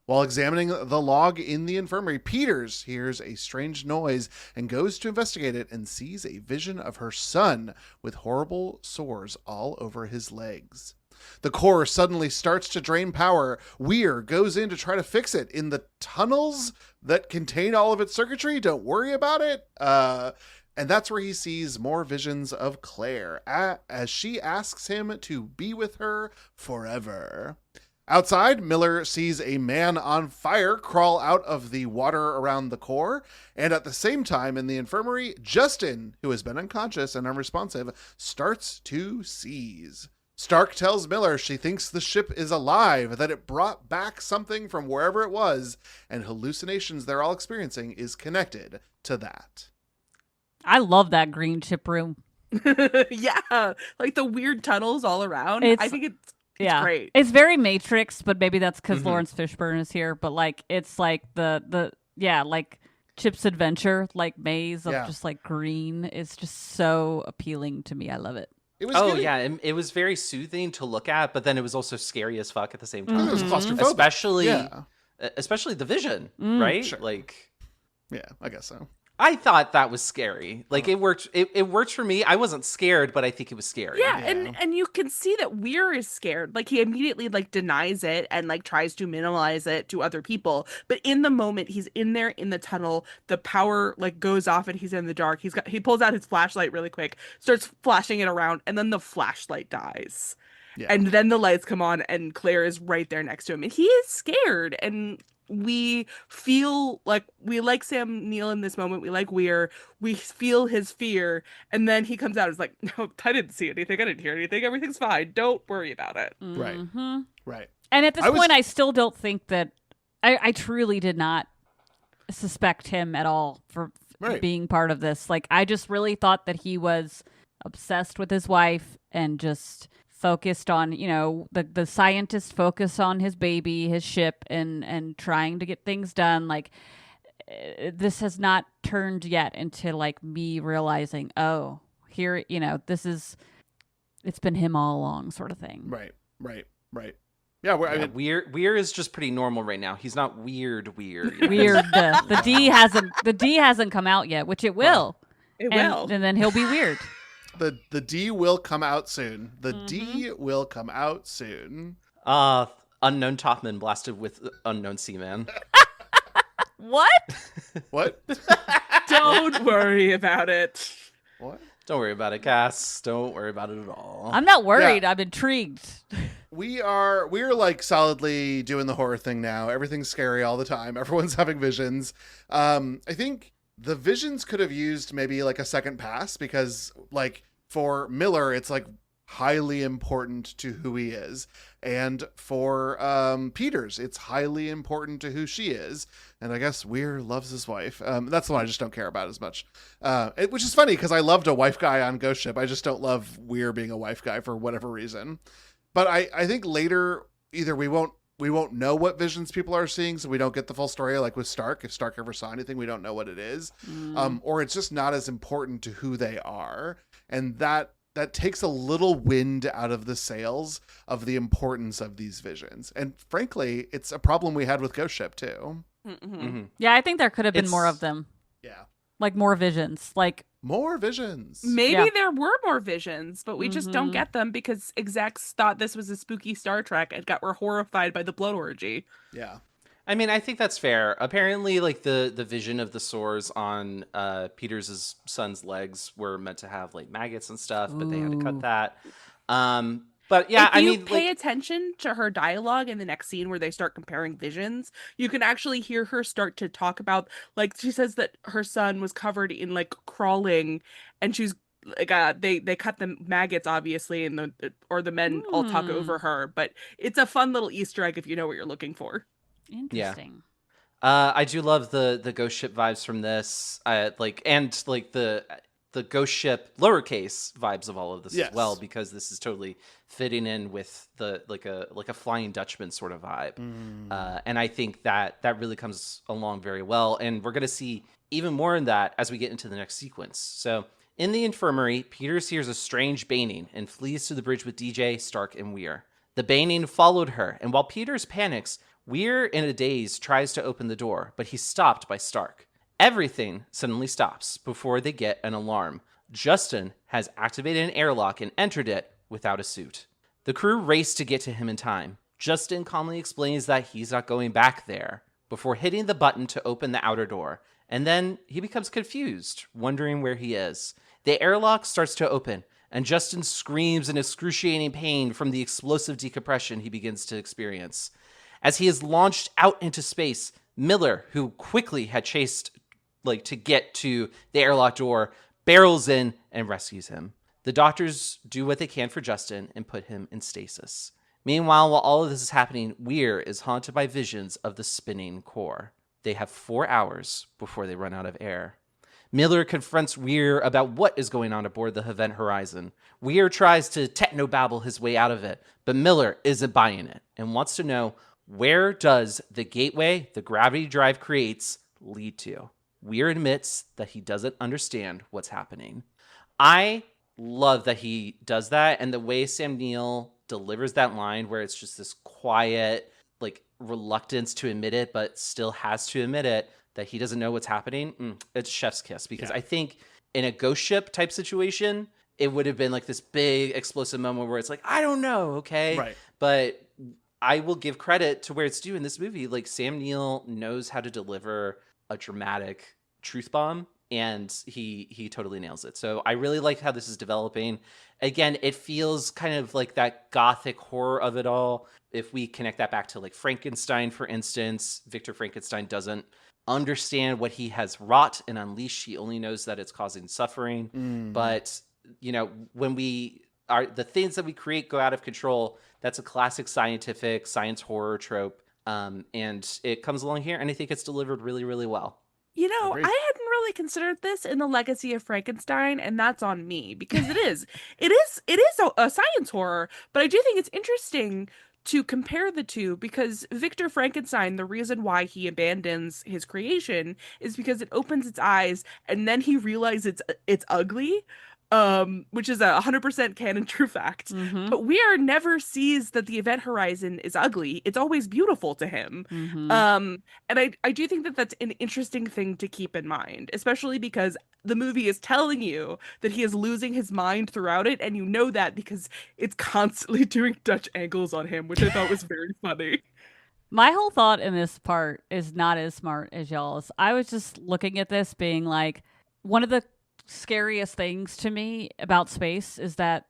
While examining the log in the infirmary, Peters hears a strange noise and goes to investigate it and sees a vision of her son with horrible sores all over his legs. The core suddenly starts to drain power. Weir goes in to try to fix it in the tunnels that contain all of its circuitry. Don't worry about it. And that's where he sees more visions of Claire as she asks him to be with her forever. Outside, Miller sees a man on fire crawl out of the water around the core. And at the same time in the infirmary, Justin, who has been unconscious and unresponsive, starts to seize. Stark tells Miller she thinks the ship is alive, that it brought back something from wherever it was, and hallucinations they're all experiencing is connected to that. I love that green chip room. Yeah, like the weird tunnels all around. I think it's great. It's very Matrix, but maybe that's because Lawrence Fishburne is here. But like, it's like like Chip's adventure, like maze of just like green is just so appealing to me. I love it. It was it was very soothing to look at, but then it was also scary as fuck at the same time. It was claustrophobic. Especially the vision, right? Sure. Like, yeah, I guess so. I thought that was scary. Like it worked. It worked for me. I wasn't scared, but I think it was scary. Yeah, Yeah. and you can see that Weir is scared. Like he immediately like denies it and like tries to minimize it to other people. But in the moment he's in there in the tunnel, the power like goes off and he's in the dark. He pulls out his flashlight really quick, starts flashing it around, and then the flashlight dies. Yeah. And then the lights come on and Claire is right there next to him. And he is scared. And we feel like we like Sam Neill in this moment. We like Weir. We feel his fear. And then he comes out and is like, no, I didn't see anything. I didn't hear anything. Everything's fine. Don't worry about it. Right. Mhm. Right. And at this I was- point, I still don't think that I truly did not suspect him at all for Right. being part of this. Like, I just really thought that he was obsessed with his wife and just focused on, you know, the scientist focused on his baby, his ship, and trying to get things done. Like, this has not turned yet into like me realizing, oh, here, you know, it's been him all along, sort of thing. Right. Right. Right. Yeah. We're, I Yeah, mean, Weir is just pretty normal right now. He's not weird. You know? Weird. The D hasn't come out yet, which it will. It and, will. and then he'll be weird. the D will come out soon. The Mm-hmm. D will come out soon. Unknown Topman blasted with unknown Seaman. What? What? Don't worry about it. What? Don't worry about it, Cass. Don't worry about it at all. I'm not worried. I'm intrigued. We're like solidly doing the horror thing now. Everything's scary all the time. Everyone's having visions. I think the visions could have used maybe like a second pass because like for Miller, it's like highly important to who he is. And for Peters, it's highly important to who she is. And I guess Weir loves his wife. That's the one I just don't care about as much. Which is funny because I loved a wife guy on Ghost Ship. I just don't love Weir being a wife guy for whatever reason. But I think later either we won't know what visions people are seeing, so we don't get the full story, like with Stark. If Stark ever saw anything, we don't know what it is. Or it's just not as important to who they are. And that takes a little wind out of the sails of the importance of these visions. And frankly, it's a problem we had with Ghost Ship too. Mm-hmm. Yeah, I think there could have been more It's- of them. Yeah. Like more visions. Like, More visions. Maybe Yeah. there were more visions, but we just don't Mhm. get them because execs thought this was a spooky Star Trek and were horrified by the blood orgy. Yeah. I mean, I think that's fair. Apparently, like the vision of the sores on Peters' son's legs were meant to have like maggots and stuff, but they had to Ooh. cut that. But yeah, If I you mean, pay like, attention to her dialogue in the next scene where they start comparing visions, you can actually hear her start to talk about, like, she says that her son was covered in like crawling, and she's like, they cut the maggots obviously, and the men all talk Hmm. over her, but it's a fun little Easter egg if you know what you're looking for. interesting. I do love the Ghost Ship vibes from this. And the Ghost Ship lowercase vibes of all of this Yes. as well, because this is totally fitting in with the like a Flying Dutchman sort of vibe. And I think that really comes along very well. And we're gonna see even more in that as we get into the next sequence. So in the infirmary, Peters hears a strange banging and flees to the bridge with DJ, Stark, and Weir. The banging followed her, and while Peters panics, Weir, in a daze, tries to open the door, but he's stopped by Stark. Everything suddenly stops before they get an alarm. Justin has activated an airlock and entered it without a suit. The crew race to get to him in time. Justin calmly explains that he's not going back there before hitting the button to open the outer door, and then he becomes confused, wondering where he is. The airlock starts to open, and Justin screams in excruciating pain from the explosive decompression he begins to experience. As he is launched out into space, Miller, who quickly had chased to get to the airlock door, barrels in and rescues him. The doctors do what they can for Justin and put him in stasis. Meanwhile, while all of this is happening, Weir is haunted by visions of the spinning core. They have 4 hours before they run out of air. Miller confronts Weir about what is going on aboard the Event Horizon. Weir tries to technobabble his way out of it, but Miller isn't buying it and wants to know, where does the gateway the gravity drive creates lead to? Weir admits that he doesn't understand what's happening. I love that he does that, and the way Sam Neill delivers that line, where it's just this quiet, like, reluctance to admit it, but still has to admit it. that he doesn't know what's happening, it's chef's kiss. Because I think in a ghost ship type situation, it would have been like this big explosive moment where it's like, I don't know, okay? Right. But I will give credit to where it's due in this movie. Like, Sam Neill knows how to deliver a dramatic truth bomb, and he totally nails it. So I really like how this is developing. Again, it feels kind of like that gothic horror of it all. If we connect that back to like Frankenstein, for instance, Victor Frankenstein doesn't understand what he has wrought and unleashed. He only knows that it's causing suffering. But, you know, when the things that we create go out of control, that's a classic science horror trope. And it comes along here, and I think it's delivered really, really well. You know, Agreed. I hadn't really considered this in the Legacy of Frankenstein, and that's on me because it is a science horror, but I do think it's interesting to compare the two because Victor Frankenstein, the reason why he abandons his creation is because it opens its eyes and then he realizes it's ugly. Which is 100% canon true fact. Mm-hmm. But Weir never sees that the event horizon is ugly. It's always beautiful to him. Mm-hmm. And I do think that that's an interesting thing to keep in mind, especially because the movie is telling you that he is losing his mind throughout it, and you know that because it's constantly doing Dutch angles on him, which I thought was very funny. My whole thought in this part is not as smart as y'all's. I was just looking at this being like, one of the scariest things to me about space is that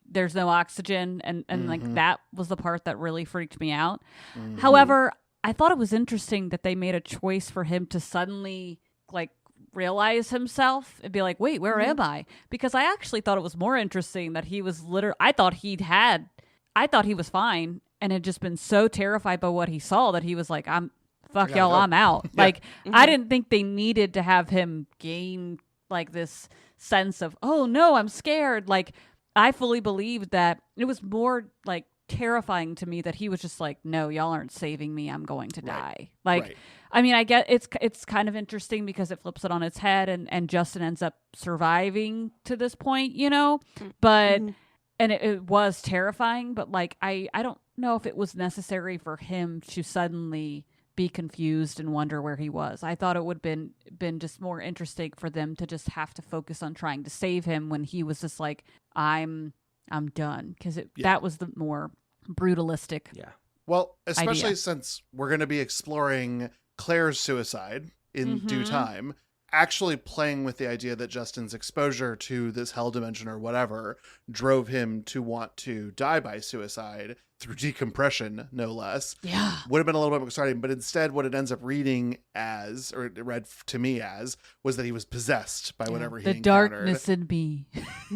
there's no oxygen, and like that was the part that really freaked me out. However, I thought it was interesting that they made a choice for him to suddenly like realize himself and be like, wait, where am I? Because I actually thought it was more interesting that he was I thought he was fine and had just been so terrified by what he saw that he was like, I'm out. Like, I didn't think they needed to have him gain like this sense of, oh no, I'm scared. Like, I fully believed that it was more like terrifying to me that he was just like, no, y'all aren't saving me, I'm going to die. Like, I mean, I get it's kind of interesting because it flips it on its head, and Justin ends up surviving to this point, you know, but and it was terrifying, but like I don't know if it was necessary for him to suddenly be confused and wonder where he was. I thought it would have been just more interesting for them to just have to focus on trying to save him when he was just like, I'm done, because that was the more brutalistic. Yeah. Well, especially idea. since we're going to be exploring Claire's suicide in due time, actually playing with the idea that Justin's exposure to this hell dimension or whatever drove him to want to die by suicide through decompression, no less. Yeah. Would have been a little bit more exciting, but instead what it ends up reading as, or it read to me as, was that he was possessed by whatever he the encountered. darkness in me.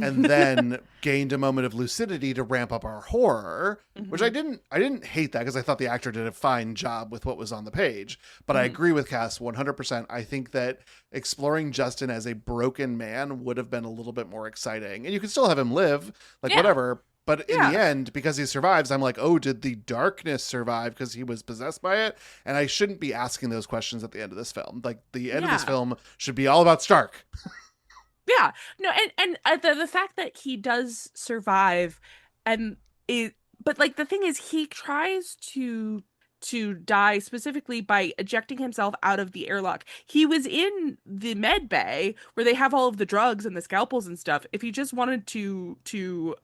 And then gained a moment of lucidity to ramp up our horror, which I didn't hate that because I thought the actor did a fine job with what was on the page. But I agree with Cass 100%. I think that exploring Justin as a broken man would have been a little bit more exciting. And you can still have him live, like whatever. But in the end, because he survives, I'm like, oh, did the darkness survive because he was possessed by it? And I shouldn't be asking those questions at the end of this film. Like, the end of this film should be all about Stark. Yeah, no, and the fact that he does survive, but like the thing is, he tries to die specifically by ejecting himself out of the airlock. He was in the med bay where they have all of the drugs and the scalpels and stuff. If he just wanted to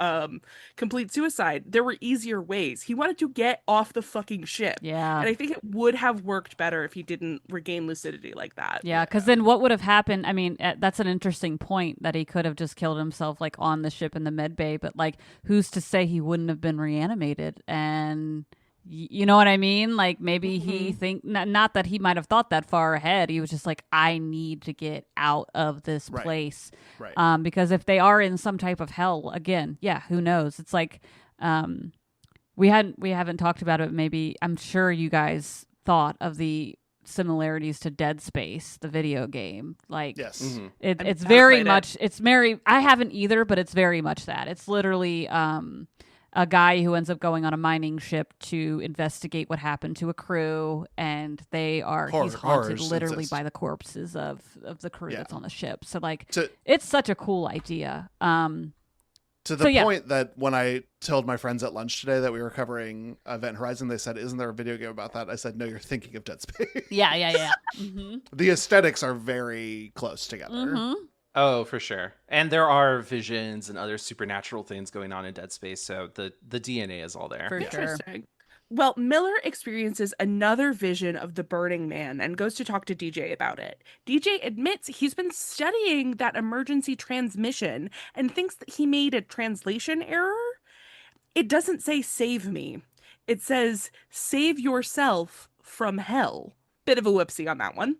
complete suicide, there were easier ways. He wanted to get off the fucking ship. Yeah. And I think it would have worked better if he didn't regain lucidity like that. Yeah, because then what would have happened? I mean, that's an interesting point that he could have just killed himself like on the ship in the med bay, but like, who's to say he wouldn't have been reanimated? And you know what I mean? Like, maybe he not that he might have thought that far ahead. He was just like, I need to get out of this place. Right. Because if they are in some type of hell again, who knows? It's like, we haven't talked about it. Maybe I'm sure you guys thought of the similarities to Dead Space, the video game. Like, yes, it's very much. It's very. I haven't either, but it's very much that. It's literally a guy who ends up going on a mining ship to investigate what happened to a crew, and he's haunted literally by the corpses of the crew that's on the ship. So like, it's such a cool idea. To the point that when I told my friends at lunch today that we were covering Event Horizon, they said, "Isn't there a video game about that?" I said, "No, you're thinking of Dead Space." Yeah. Mm-hmm. The aesthetics are very close together. Mm-hmm. Oh, for sure. And there are visions and other supernatural things going on in Dead Space, so the DNA is all there. For sure. Interesting. Well, Miller experiences another vision of the Burning Man and goes to talk to DJ about it. DJ admits he's been studying that emergency transmission and thinks that he made a translation error. It doesn't say save me. It says save yourself from hell. Bit of a whoopsie on that one.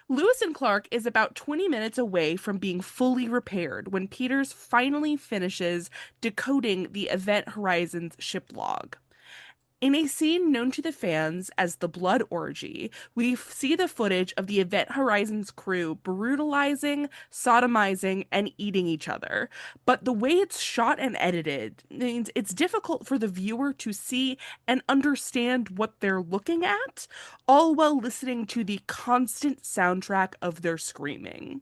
Lewis and Clark is about 20 minutes away from being fully repaired when Peters finally finishes decoding the Event Horizon's ship log. In a scene known to the fans as the Blood Orgy, we see the footage of the Event Horizon's crew brutalizing, sodomizing, and eating each other. But the way it's shot and edited means it's difficult for the viewer to see and understand what they're looking at, all while listening to the constant soundtrack of their screaming.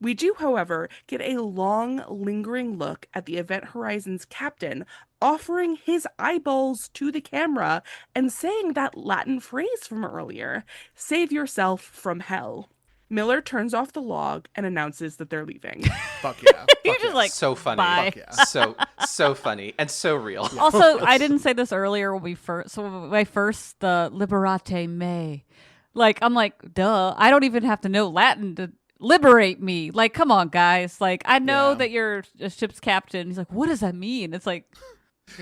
We do, however, get a long, lingering look at the Event Horizon's captain offering his eyeballs to the camera and saying that Latin phrase from earlier, save yourself from hell. Miller turns off the log and announces that they're leaving. Fuck yeah. You're just like, So funny. bye. Fuck yeah. So funny and so real. Also, I didn't say this earlier when my first the Liberate Me. Like, I'm like, duh, I don't even have to know Latin to liberate me. Like, come on, guys. Like, I know that you're a ship's captain. He's like, what does that mean? It's like,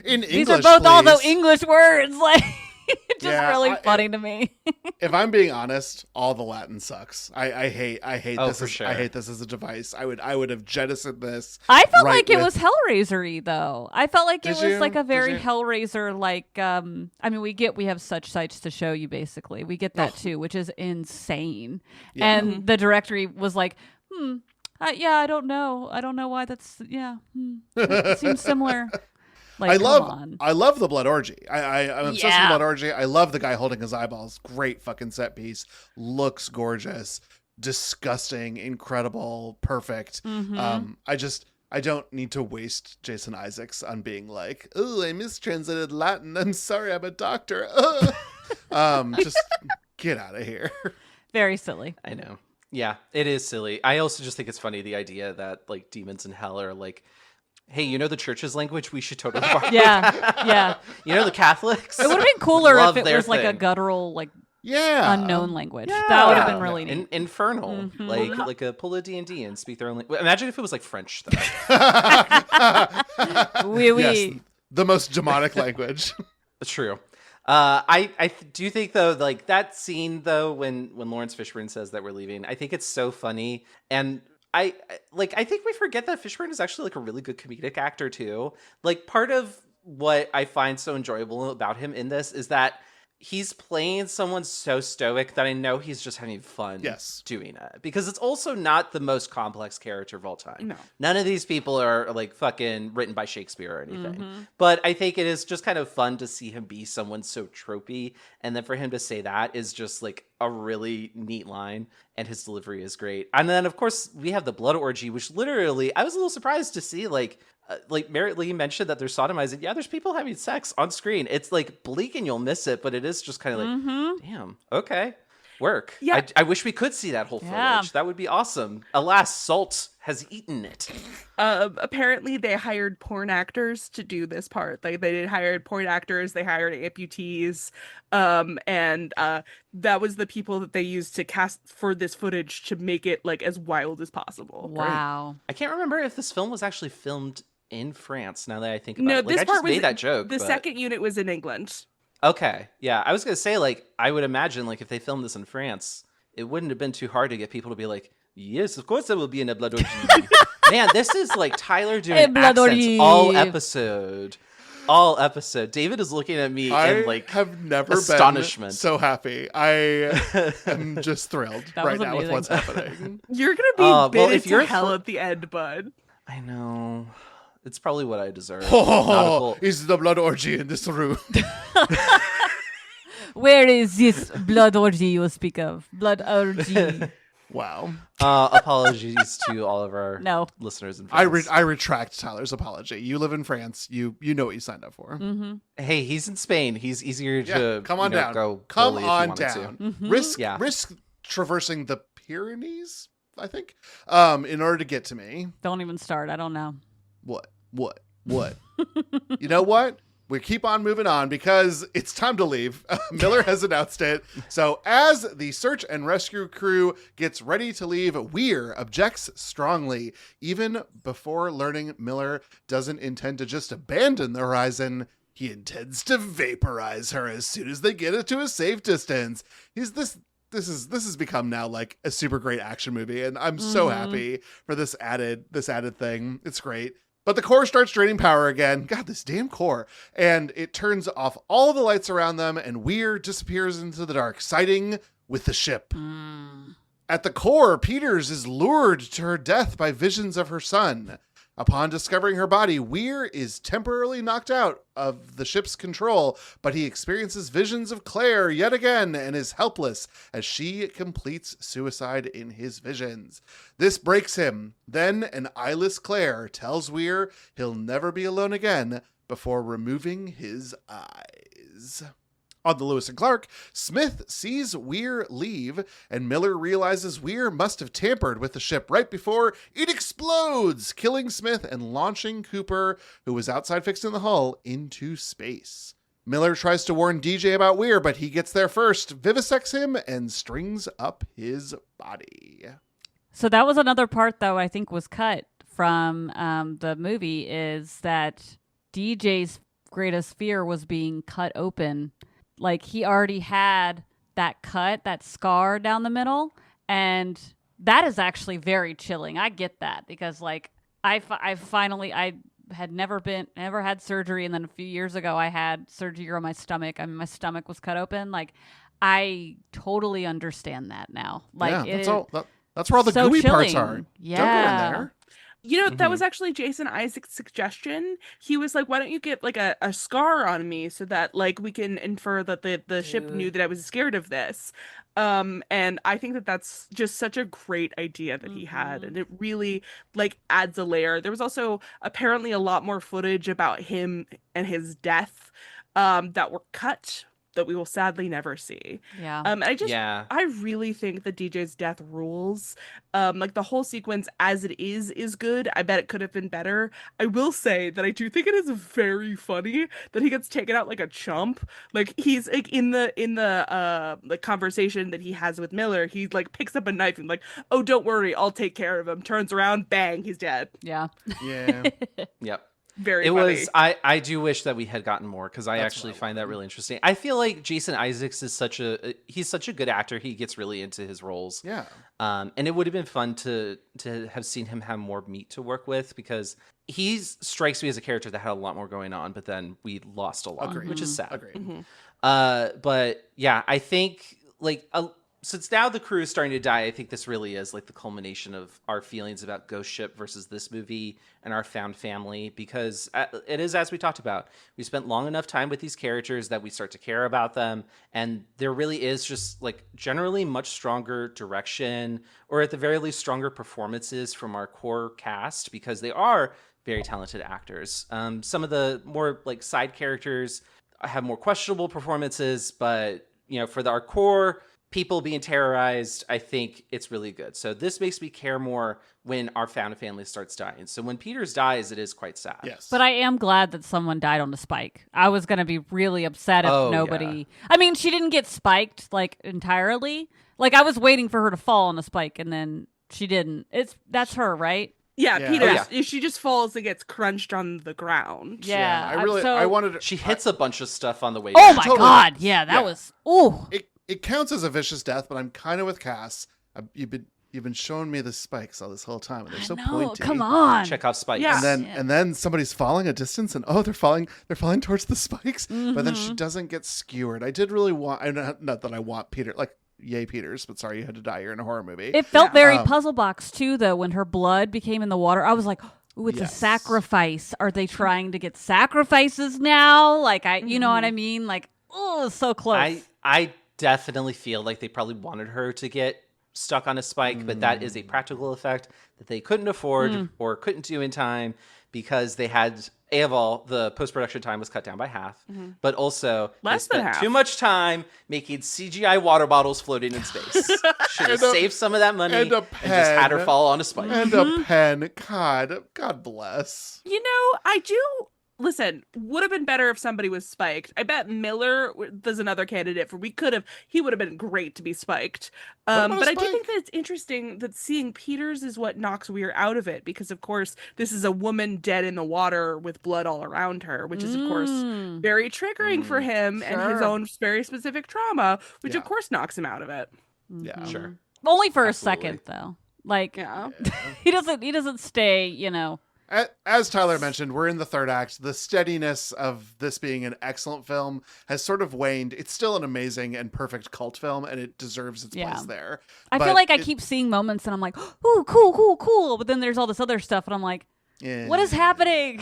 In these English, are both all the please. English words. Like, it's just Yeah, really funny to me. If I'm being honest, all the Latin sucks. I hate Oh, this. for sure. I hate this as a device. I would have jettisoned this. I felt right like it with- was Hellraiser-y, though. I felt like it Did was you? like a very Did you? Hellraiser, like, I mean, we have such sights to show you, basically. We get that, too, which is insane. Yeah. And the directory was like, yeah, I don't know. I don't know why that's, it seems similar. Like, I love the Blood Orgy. I'm obsessed with the Blood Orgy. I love the guy holding his eyeballs. Great fucking set piece. Looks gorgeous. Disgusting. Incredible. Perfect. Mm-hmm. I don't need to waste Jason Isaacs on being like, oh, I mistranslated Latin. I'm sorry, I'm a doctor. Just get out of here. Very silly. I know. Yeah, it is silly. I also just think it's funny, the idea that like demons in hell are like, hey, you know the church's language? We should totally borrow Yeah. You know the Catholics? It would have been cooler Love if it their was like a thing. guttural, like, Yeah. unknown language. Yeah. That would have been really neat. Infernal, Mhm. like a pull a D&D and speak their own language. Imagine if it was like French though. Oui, oui. Yes, the most demonic language. That's true. I do think though, like that scene though, when Lawrence Fishburne says that we're leaving, I think it's so funny, and I think we forget that Fishburne is actually like a really good comedic actor too. Like part of what I find so enjoyable about him in this is that he's playing someone so stoic that I know he's just having fun doing it. Because it's also not the most complex character of all time. No. None of these people are like fucking written by Shakespeare or anything. Mhm. But I think it is just kind of fun to see him be someone so tropey. And then for him to say that is just like a really neat line. And his delivery is great. And then, of course, we have the blood orgy, which literally, I was a little surprised to see like Merritt Lee mentioned that they're sodomizing. Yeah, there's people having sex on screen. It's like bleak and you'll miss it, but it is just kind of like, damn, okay, work. Yeah. I wish we could see that whole footage. Yeah. That would be awesome. Alas, Salt has eaten it. Apparently they hired porn actors to do this part. Like they hired porn actors, they hired amputees, and that was the people that they used to cast for this footage to make it like as wild as possible. Wow. I can't remember if this film was actually filmed in France. Now that I think about No, it, like, this I part just was made that joke. The but- second unit was in England. Okay, yeah, I was gonna say like I would imagine like if they filmed this in France, it wouldn't have been too hard to get people to be like, yes, of course there will be in a blood orgy. Man, this is like Tyler A doing blood accents orgy. all episode. All episode. David is looking at me I in like have never astonishment. been so happy. I am just thrilled That right was now with amazing. what's happening. You're gonna be well, bitten if to you're hell at the end, bud. I know. It's probably what I deserve. Not a Oh, bull- is the blood orgy in this room? Where is this blood orgy you speak of? Blood orgy. Wow. Apologies to all of our No. listeners and I friends. retract Tyler's apology. You live in France. You know what you signed up for. Mm-hmm. Hey, he's in Spain. He's easier Yeah, to come on down. go Come bully if you on wanted to. down. Mm-hmm. Risk traversing the Pyrenees, I think, in order to get to me. Don't even start. I don't know. What? You know what? We keep on moving on because it's time to leave. Miller has announced it. So as the search and rescue crew gets ready to leave, Weir objects strongly. Even before learning Miller doesn't intend to just abandon the horizon, he intends to vaporize her as soon as they get it to a safe distance. This has become now like a super great action movie, and I'm so happy for this added thing. It's great. But the core starts draining power again. God, this damn core. And it turns off all the lights around them, and Weir disappears into the dark, siding with the ship. At the core, Peters is lured to her death by visions of her son. Upon discovering her body, Weir is temporarily knocked out of the ship's control, but he experiences visions of Claire yet again and is helpless as she completes suicide in his visions. This breaks him. Then an eyeless Claire tells Weir he'll never be alone again before removing his eyes. On the Lewis and Clark, Smith sees Weir leave, and Miller realizes Weir must have tampered with the ship right before it explodes, killing Smith and launching Cooper, who was outside fixing the hull, into space. Miller tries to warn DJ about Weir, but he gets there first, vivisects him, and strings up his body. So that was another part, though, I think was cut from the movie, is that DJ's greatest fear was being cut open. Like, he already had that cut, that scar down the middle, and that is actually very chilling. I get that because, like, I had never had surgery, and then a few years ago I had surgery on my stomach. I mean, my stomach was cut open. Like, I totally understand that now. Like, yeah, that's where all the so gooey chilling. parts are. Yeah. Don't go in there. You know, that was actually Jason Isaac's suggestion. He was like, why don't you get like a scar on me so that like we can infer that the ship knew that I was scared of this. And I think that that's just such a great idea that he had, and it really like adds a layer. There was also apparently a lot more footage about him and his death that were cut that we will sadly never see. Yeah. And Yeah. I really think that DJ's death rules. Like the whole sequence as it is good. I bet it could have been better. I will say that I do think it is very funny that he gets taken out like a chump. Like he's like in the like conversation that he has with Miller, he like picks up a knife and like, oh, don't worry, I'll take care of him. Turns around, bang, he's dead. Yeah. Yeah. Yep. Very It funny. was I do wish that we had gotten more, because I That's actually what I find that wanted. really interesting. I feel like Jason Isaacs is such a good actor. He gets really into his roles. Yeah. And it would have been fun to have seen him have more meat to work with, because he strikes me as a character that had a lot more going on, but then we lost a lot, Agreed. which is sad. Agreed. But yeah, I think like since now the crew is starting to die, I think this really is like the culmination of our feelings about Ghost Ship versus this movie and our found family, because it is, as we talked about, we spent long enough time with these characters that we start to care about them, and there really is just like generally much stronger direction, or at the very least stronger performances from our core cast, because they are very talented actors. Some of the more like side characters have more questionable performances, but for our core people being terrorized, I think it's really good. So this makes me care more when our found family starts dying. So when Peters dies, it is quite sad. Yes. But I am glad that someone died on the spike. I was going to be really upset if nobody... Yeah. I mean, she didn't get spiked, like, entirely. Like, I was waiting for her to fall on the spike, and then she didn't. That's her, right? Yeah, Yeah. Peter. Oh, She just falls and gets crunched on the ground. Yeah. I wanted. She hits a bunch of stuff on the way Oh, down. my Totally. God. Yeah, that Yeah. was... Ooh. It counts as a vicious death, but I'm kind of with Cass. You've been showing me the spikes all this whole time, and they're so No, pointy. come on. Check out spikes. Yeah. And then somebody's falling a distance, and they're falling towards the spikes. But then Mm-hmm. she doesn't get skewered. I did really want. Not that I want Peter, like yay Peters, but sorry you had to die. You're in a horror movie. It felt very Um, puzzle box, too, though, when her blood became in the water. I was like... Ooh, it's Yes. a sacrifice. Are they trying to get sacrifices now? Like, you know what I mean? Like, oh, so close. I definitely feel like they probably wanted her to get stuck on a spike, but that is a practical effect that they couldn't afford or couldn't do in time because they had, of all, the post-production time was cut down by half, but also Less they than spent half. too much time making CGI water bottles floating in space. Should have saved some of that money and a and just had her pen. fall on a spike. And a pen. God bless. You know, I do. Listen, would have been better if somebody was spiked. I bet Miller was another candidate for he would have been great to be spiked. What about But a I do spike? think that it's interesting that seeing Peters is what knocks Weir out of it because, of course, this is a woman dead in the water with blood all around her, which is, of course, very triggering for him and his Sure. own very specific trauma, which, Yeah. of course, knocks him out of it. Yeah. Sure. Only for Absolutely. a second, though. Like, Yeah. he doesn't stay, As Tyler mentioned, we're in the third act. The steadiness of this being an excellent film has sort of waned. It's still an amazing and perfect cult film, and it deserves its Yeah. place there. I But feel like I it- keep seeing moments and I'm like, ooh, cool. But then there's all this other stuff and I'm like, what is happening?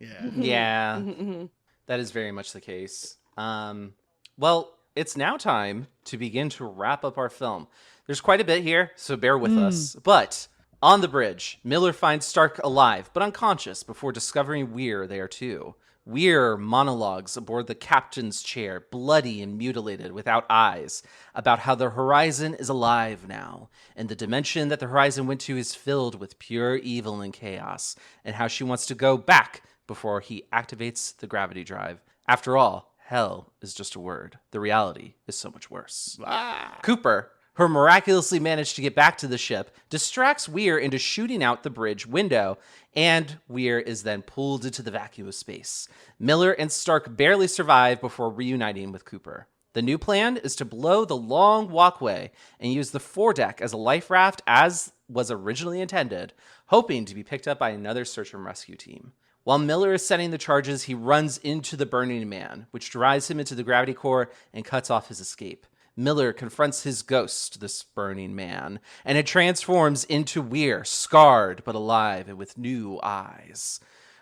Yeah. Yeah, Mm-hmm. that is very much the case. Well, it's now time to begin to wrap up our film. There's quite a bit here, so bear with us. But on the bridge, Miller finds Stark alive but unconscious before discovering Weir there too. Weir monologues aboard the captain's chair, bloody and mutilated without eyes, about how the horizon is alive now, and the dimension that the horizon went to is filled with pure evil and chaos, and how she wants to go back before he activates the gravity drive. After all, hell is just a word. The reality is so much worse. Cooper, who miraculously managed to get back to the ship, distracts Weir into shooting out the bridge window, and Weir is then pulled into the vacuum of space. Miller and Stark barely survive before reuniting with Cooper. The new plan is to blow the long walkway and use the foredeck as a life raft as was originally intended, hoping to be picked up by another search and rescue team. While Miller is setting the charges, he runs into the Burning Man, which drives him into the gravity core and cuts off his escape. Miller confronts his ghost, this Burning Man, and it transforms into Weir, scarred but alive and with new eyes.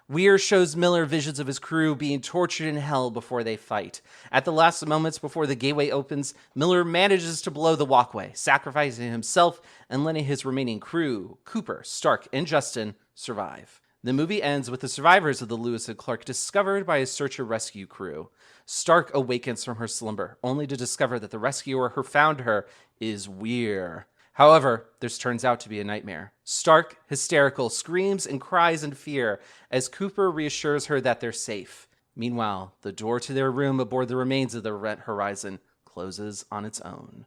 Weir shows Miller visions of his crew being tortured in hell before they fight. At the last moments before the gateway opens, Miller manages to blow the walkway, sacrificing himself and letting his remaining crew, Cooper, Stark, and Justin, survive. The movie ends with the survivors of the Lewis and Clark discovered by a search and rescue crew. Stark awakens from her slumber, only to discover that the rescuer who found her is Weir. However, this turns out to be a nightmare. Stark, hysterical, screams and cries in fear as Cooper reassures her that they're safe. Meanwhile, the door to their room aboard the remains of the Rent Horizon closes on its own.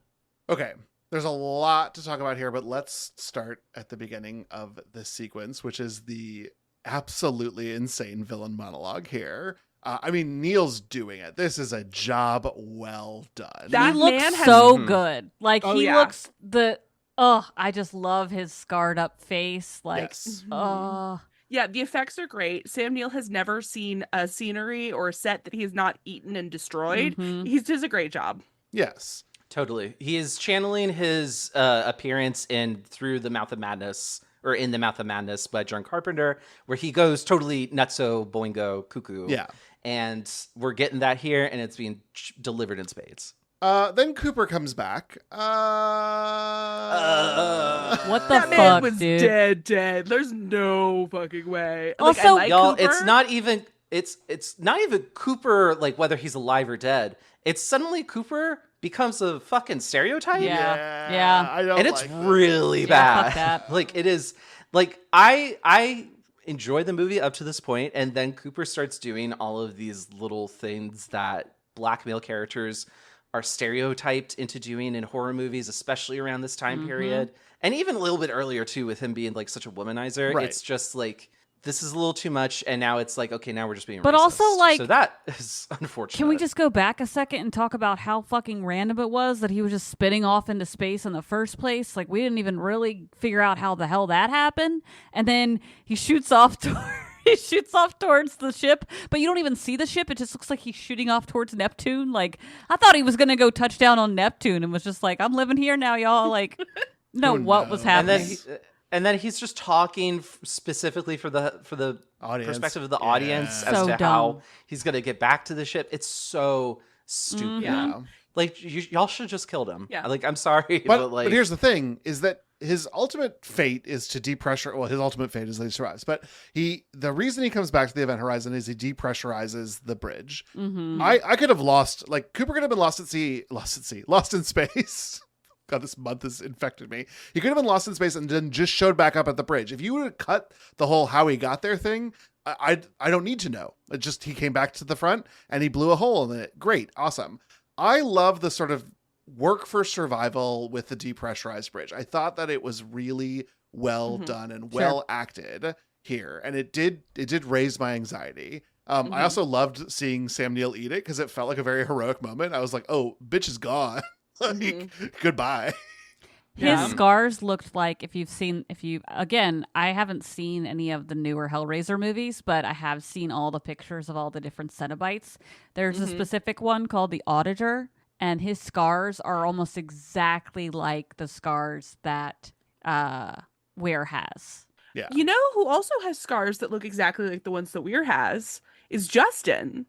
Okay. There's a lot to talk about here, but let's start at the beginning of this sequence, which is the absolutely insane villain monologue here. I mean, Neil's doing it. This is a job well done. That he looks man has- so Mhm. good. Like Oh, he yeah. looks I just love his scarred up face. Like, Yes. oh, Yeah, the effects are great. Sam Neill has never seen a scenery or a set that he has not eaten and destroyed. Mhm. He does a great job. Yes. Totally. He is channeling his appearance in Through the Mouth of Madness, or In the Mouth of Madness by John Carpenter, where he goes totally nutso, boingo, cuckoo. Yeah. And we're getting that here, and it's being delivered in spades. Then Cooper comes back. what the That man fuck, was dude? dead. There's no fucking way. Also- I like Y'all, Cooper. it's not even Cooper, like whether he's alive or dead. It's suddenly Cooper becomes a fucking stereotype. Yeah. Yeah. I don't And it's like this. really Yeah, fuck bad. that. Like it is like I enjoy the movie up to this point, and then Cooper starts doing all of these little things that black male characters are stereotyped into doing in horror movies, especially around this time period. And even a little bit earlier too, with him being like such a womanizer. Right. It's just like this is a little too much, and now it's like, okay, now we're just being But racist. also, like, so that is unfortunate. Can we just go back a second and talk about how fucking random it was that he was just spitting off into space in the first place? Like, we didn't even really figure out how the hell that happened. And then he shoots off he shoots off towards the ship, but you don't even see the ship. It just looks like he's shooting off towards Neptune. Like, I thought he was going to go touch down on Neptune and was just like, I'm living here now, y'all. Like, no, Who what was knows? happening? And then he's just talking specifically for the Audience. perspective of the Yeah. audience as So to dumb. how he's going to get back to the ship. It's so stupid. Yeah. Like y'all should have just killed him. Yeah. Like I'm sorry, But like here's the thing: is that his ultimate fate is to depressure. Well, his ultimate fate is that he survives. But the reason he comes back to the Event Horizon is he depressurizes the bridge. Mm-hmm. I could have lost. Like Cooper could have been lost in space. God, this month has infected me. He could have been lost in space and then just showed back up at the bridge. If you would have cut the whole how he got there thing, I don't need to know. It just he came back to the front and he blew a hole in it. Great, awesome. I love the sort of work for survival with the depressurized bridge. I thought that it was really well done and well acted here, and it did raise my anxiety. I also loved seeing Sam Neill eat it because it felt like a very heroic moment. I was like, oh, bitch is gone. Like, goodbye. His scars looked like again, I haven't seen any of the newer Hellraiser movies, but I have seen all the pictures of all the different Cenobites. There's a specific one called the Auditor, and his scars are almost exactly like the scars that Weir has. Yeah. You know who also has scars that look exactly like the ones that Weir has is Justin.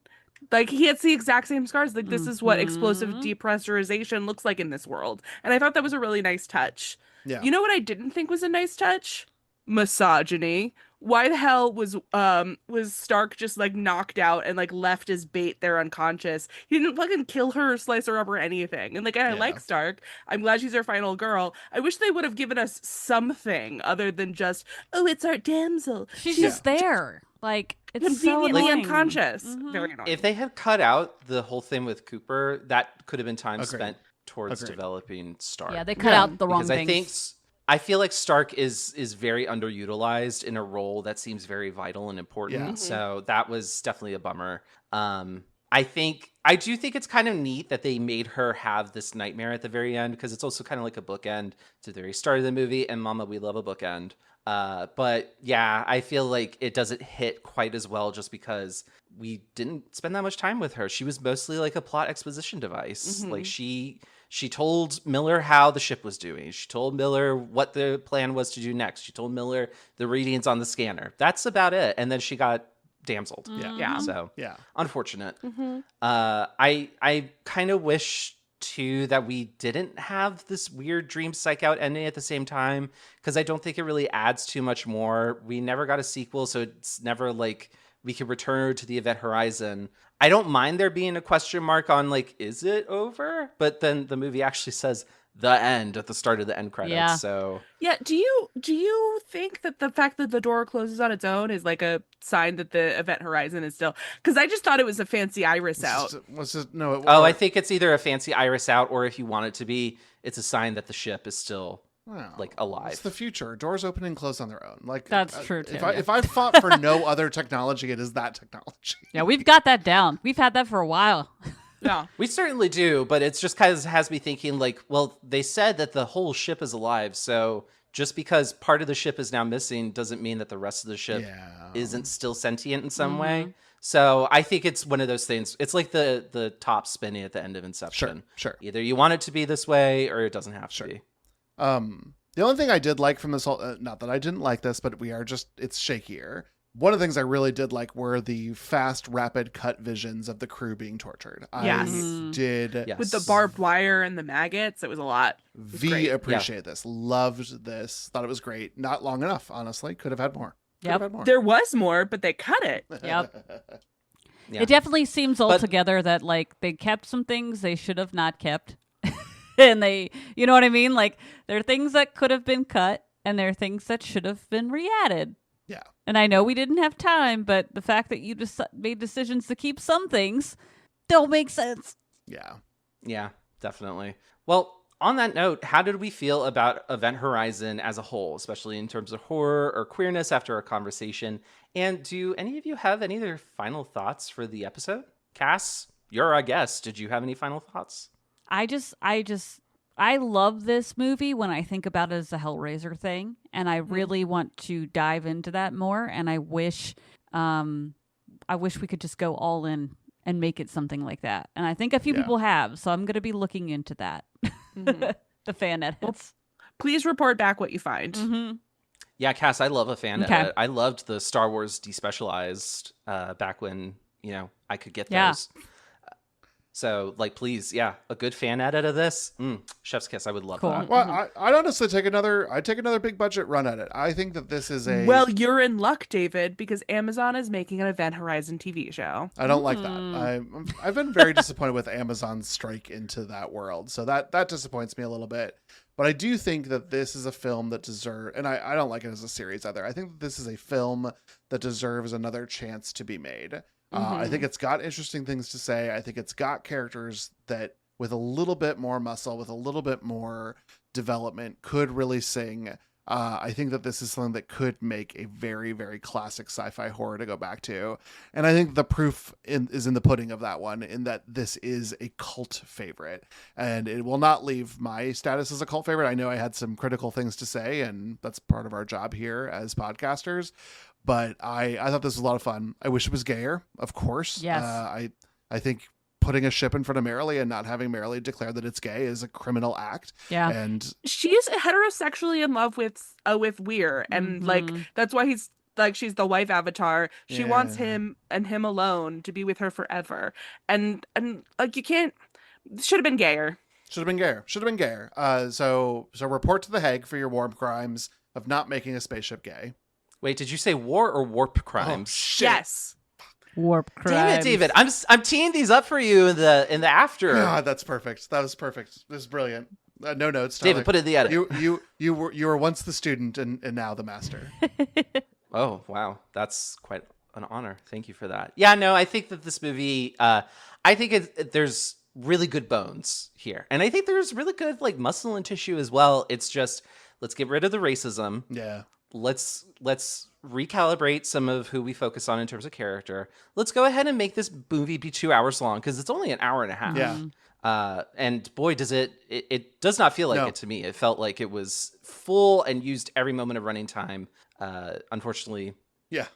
Like, he has the exact same scars. Like, this is what explosive depressurization looks like in this world. And I thought that was a really nice touch. Yeah. You know what I didn't think was a nice touch? Misogyny. Why the hell was Stark just, like, knocked out and, like, left as bait there unconscious? He didn't fucking kill her or slice her up or anything. And, like, I like Stark. I'm glad she's our final girl. I wish they would have given us something other than just, oh, it's our damsel. She's just there. Like, it's so Conveniently annoying. unconscious. Very annoying. if they had cut out the whole thing with Cooper, that could have been time Agreed. spent towards Agreed. developing Stark. Yeah, they cut out the wrong because things. I feel like Stark is very underutilized in a role that seems very vital and important. Yeah. So that was definitely a bummer. I do think it's kind of neat that they made her have this nightmare at the very end, because it's also kind of like a bookend to the very start of the movie, and Mama, we love a bookend. But yeah, I feel like it doesn't hit quite as well just because we didn't spend that much time with her. She was mostly like a plot exposition device. Like she told Miller how the ship was doing. She told Miller what the plan was to do next. She told Miller the readings on the scanner. That's about it. And then she got damseled. Yeah. So Yeah. unfortunate. I kind of wish too that we didn't have this weird dream psych out ending at the same time, because I don't think it really adds too much more. We never got a sequel, so it's never like we could return to the Event Horizon. I don't mind there being a question mark on like, is it over? But then the movie actually says the end at the start of the end credits. Yeah. So Yeah, do you think that the fact that the door closes on its own is like a sign that the Event Horizon is still? Because I just thought it was a fancy iris out. I think it's either a fancy iris out, or if you want it to be, it's a sign that the ship is still like alive. It's the future. Doors open and close on their own. Like That's true, too. If I fought for no other technology, it is that technology. Yeah, we've got that down. We've had that for a while. Yeah. We certainly do, but it's just kind of has me thinking like, well, they said that the whole ship is alive, so just because part of the ship is now missing doesn't mean that the rest of the ship isn't still sentient in some way. So I think it's one of those things. It's like the top spinning at the end of Inception. Sure. Either you want it to be this way or it doesn't have to be. The only thing I did like from this whole, not that I didn't like this, but it's shakier. One of the things I really did like were the fast, rapid cut visions of the crew being tortured. Yes. I did With the barbed wire and the maggots, it was a lot. Great. appreciate this. Loved this. Thought it was great. Not long enough, honestly. Could have had more. There was more, but they cut it. Yep. Yeah. It definitely seems altogether that like they kept some things they should have not kept. And they, you know what I mean? Like there are things that could have been cut and there are things that should have been re-added. Yeah. And I know we didn't have time, but the fact that you just made decisions to keep some things don't make sense. Yeah. Yeah, definitely. Well, on that note, how did we feel about Event Horizon as a whole, especially in terms of horror or queerness after our conversation? And do any of you have any other final thoughts for the episode? Cass, you're our guest. Did you have any final thoughts? I love this movie when I think about it as a Hellraiser thing, and I really want to dive into that more. And I wish we could just go all in and make it something like that. And I think a few people have, so I'm going to be looking into that. The fan edits. Please report back what you find. Yeah, Cass, I love a fan Okay. edit. I loved the Star Wars Despecialized back when, I could get Yeah. those. So, like, please, yeah, a good fan edit of this. Chef's kiss. I would love Cool. that. Well, I'd honestly take I'd take another big budget run at it. I think that this is a. Well, you're in luck, David, because Amazon is making an Event Horizon TV show. I don't like that. I've been very disappointed with Amazon's strike into that world, so that disappoints me a little bit. But I do think that this is a film that deserves, and I don't like it as a series either. I think that this is a film that deserves another chance to be made. I think it's got interesting things to say. I think it's got characters that, with a little bit more muscle, with a little bit more development, could really sing. I think that this is something that could make a very, very classic sci-fi horror to go back to. And I think the proof is in the pudding of that one, in that this is a cult favorite. And it will not leave my status as a cult favorite. I know I had some critical things to say, and that's part of our job here as podcasters. But I thought this was a lot of fun. I wish it was gayer, of course. Yes. I think putting a ship in front of Marilee and not having Marilee declare that it's gay is a criminal act. Yeah. And She's heterosexually in love with Weir, and like that's why he's like, she's the wife avatar. She wants him and him alone to be with her forever. And like, you can't. Should have been gayer. Should have been gayer. So report to the Hague for your war crimes of not making a spaceship gay. Wait, did you say war or warp crimes? Oh, shit. Yes. Warp crimes. Damn it, David! I'm teeing these up for you in the after. God, that's perfect. That was perfect. This is brilliant. No notes, Tyler. David, put it in the edit. You were once the student and now the master. Oh wow, that's quite an honor. Thank you for that. Yeah, no, I think that this movie, I think there's really good bones here, and I think there's really good like muscle and tissue as well. It's just, let's get rid of the racism. Yeah. Let's recalibrate some of who we focus on in terms of character. Let's go ahead and make this movie be 2 hours long, because it's only an hour and a half. Yeah. And boy, does it does not feel like it to me. It felt like it was full and used every moment of running time. Unfortunately,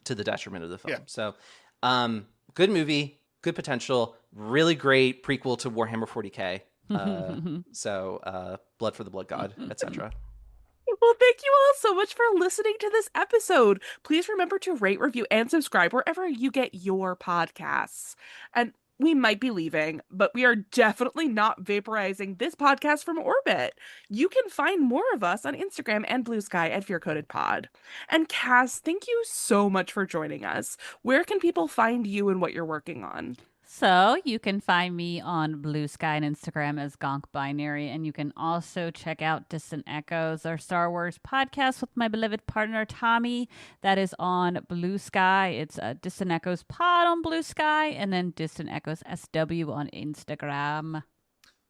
to the detriment of the film. Yeah. So, good movie, good potential, really great prequel to Warhammer 40K. Blood for the Blood God, etc. Well, thank you all so much for listening to this episode. Please remember to rate, review, and subscribe wherever you get your podcasts. And we might be leaving, but we are definitely not vaporizing this podcast from orbit. You can find more of us on Instagram and Blue Sky at FearCodedPod. And Cass, thank you so much for joining us. Where can people find you and what you're working on? So you can find me on Blue Sky and Instagram as Gonk Binary, and you can also check out Distant Echoes, our Star Wars podcast with my beloved partner Tommy. That is on Blue Sky. It's Distant Echoes Pod on Blue Sky, and then Distant Echoes SW on Instagram.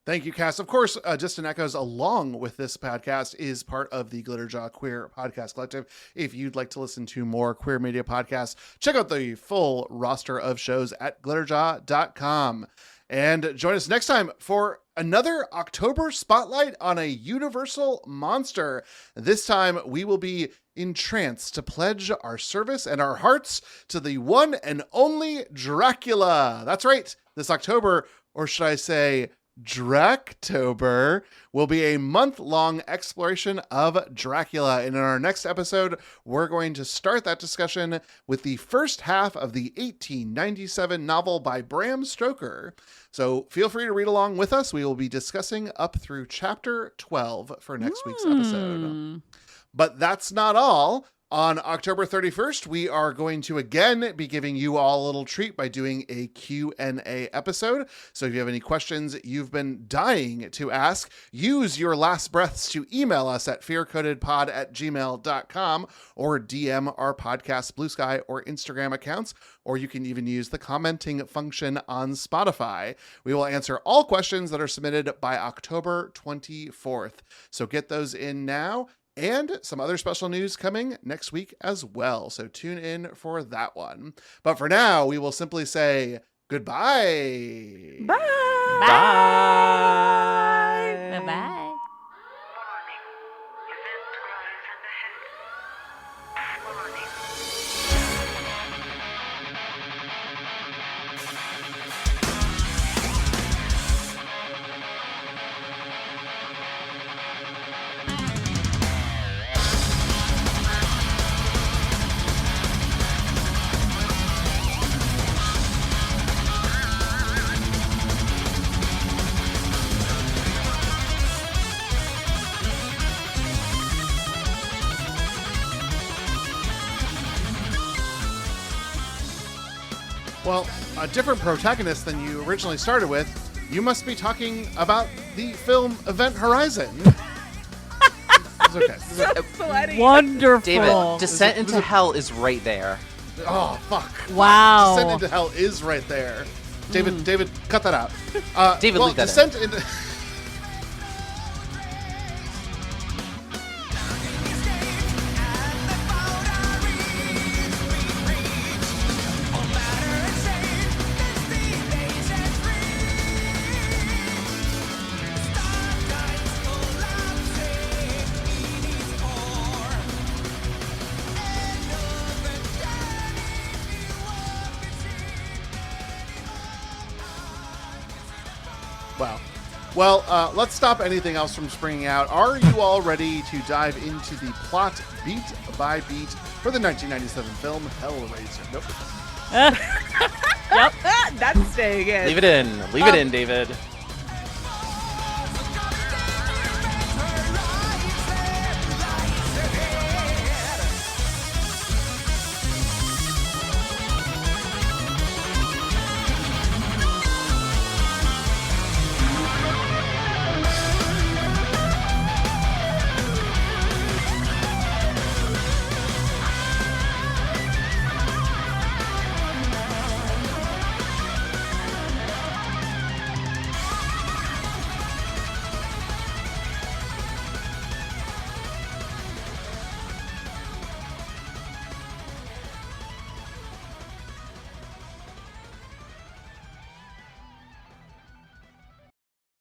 Thank you, Cass. Of course, Distant Echoes, along with this podcast, is part of the Glitterjaw Queer Podcast Collective. If you'd like to listen to more queer media podcasts, check out the full roster of shows at glitterjaw.com. And join us next time for another October spotlight on a universal monster. This time, we will be entranced to pledge our service and our hearts to the one and only Dracula. That's right. This October, or should I say Dractober, will be a month-long exploration of Dracula. And in our next episode, we're going to start that discussion with the first half of the 1897 novel by Bram Stoker. So feel free to read along with us. We will be discussing up through chapter 12 for next week's episode. But that's not all. On October 31st, we are going to again be giving you all a little treat by doing a Q&A episode. So if you have any questions you've been dying to ask, use your last breaths to email us at fearcodedpod@gmail.com or DM our podcast Blue Sky or Instagram accounts, or you can even use the commenting function on Spotify. We will answer all questions that are submitted by October 24th. So get those in now. And some other special news coming next week as well. So tune in for that one. But for now, we will simply say goodbye. Bye. Bye. Bye-bye. Well, a different protagonist than you originally started with. You must be talking about the film Event Horizon. It's okay. So sweaty. Wonderful. David, Descent into Hell is right there. Oh, fuck. Wow. Descent into Hell is right there. David, cut that out. David, well, leave that Descent into... Wow. Well, let's stop anything else from springing out. Are you all ready to dive into the plot beat by beat for the 1997 film Hellraiser? Nope. Yep. That's staying in. Leave it in. Leave it in, David.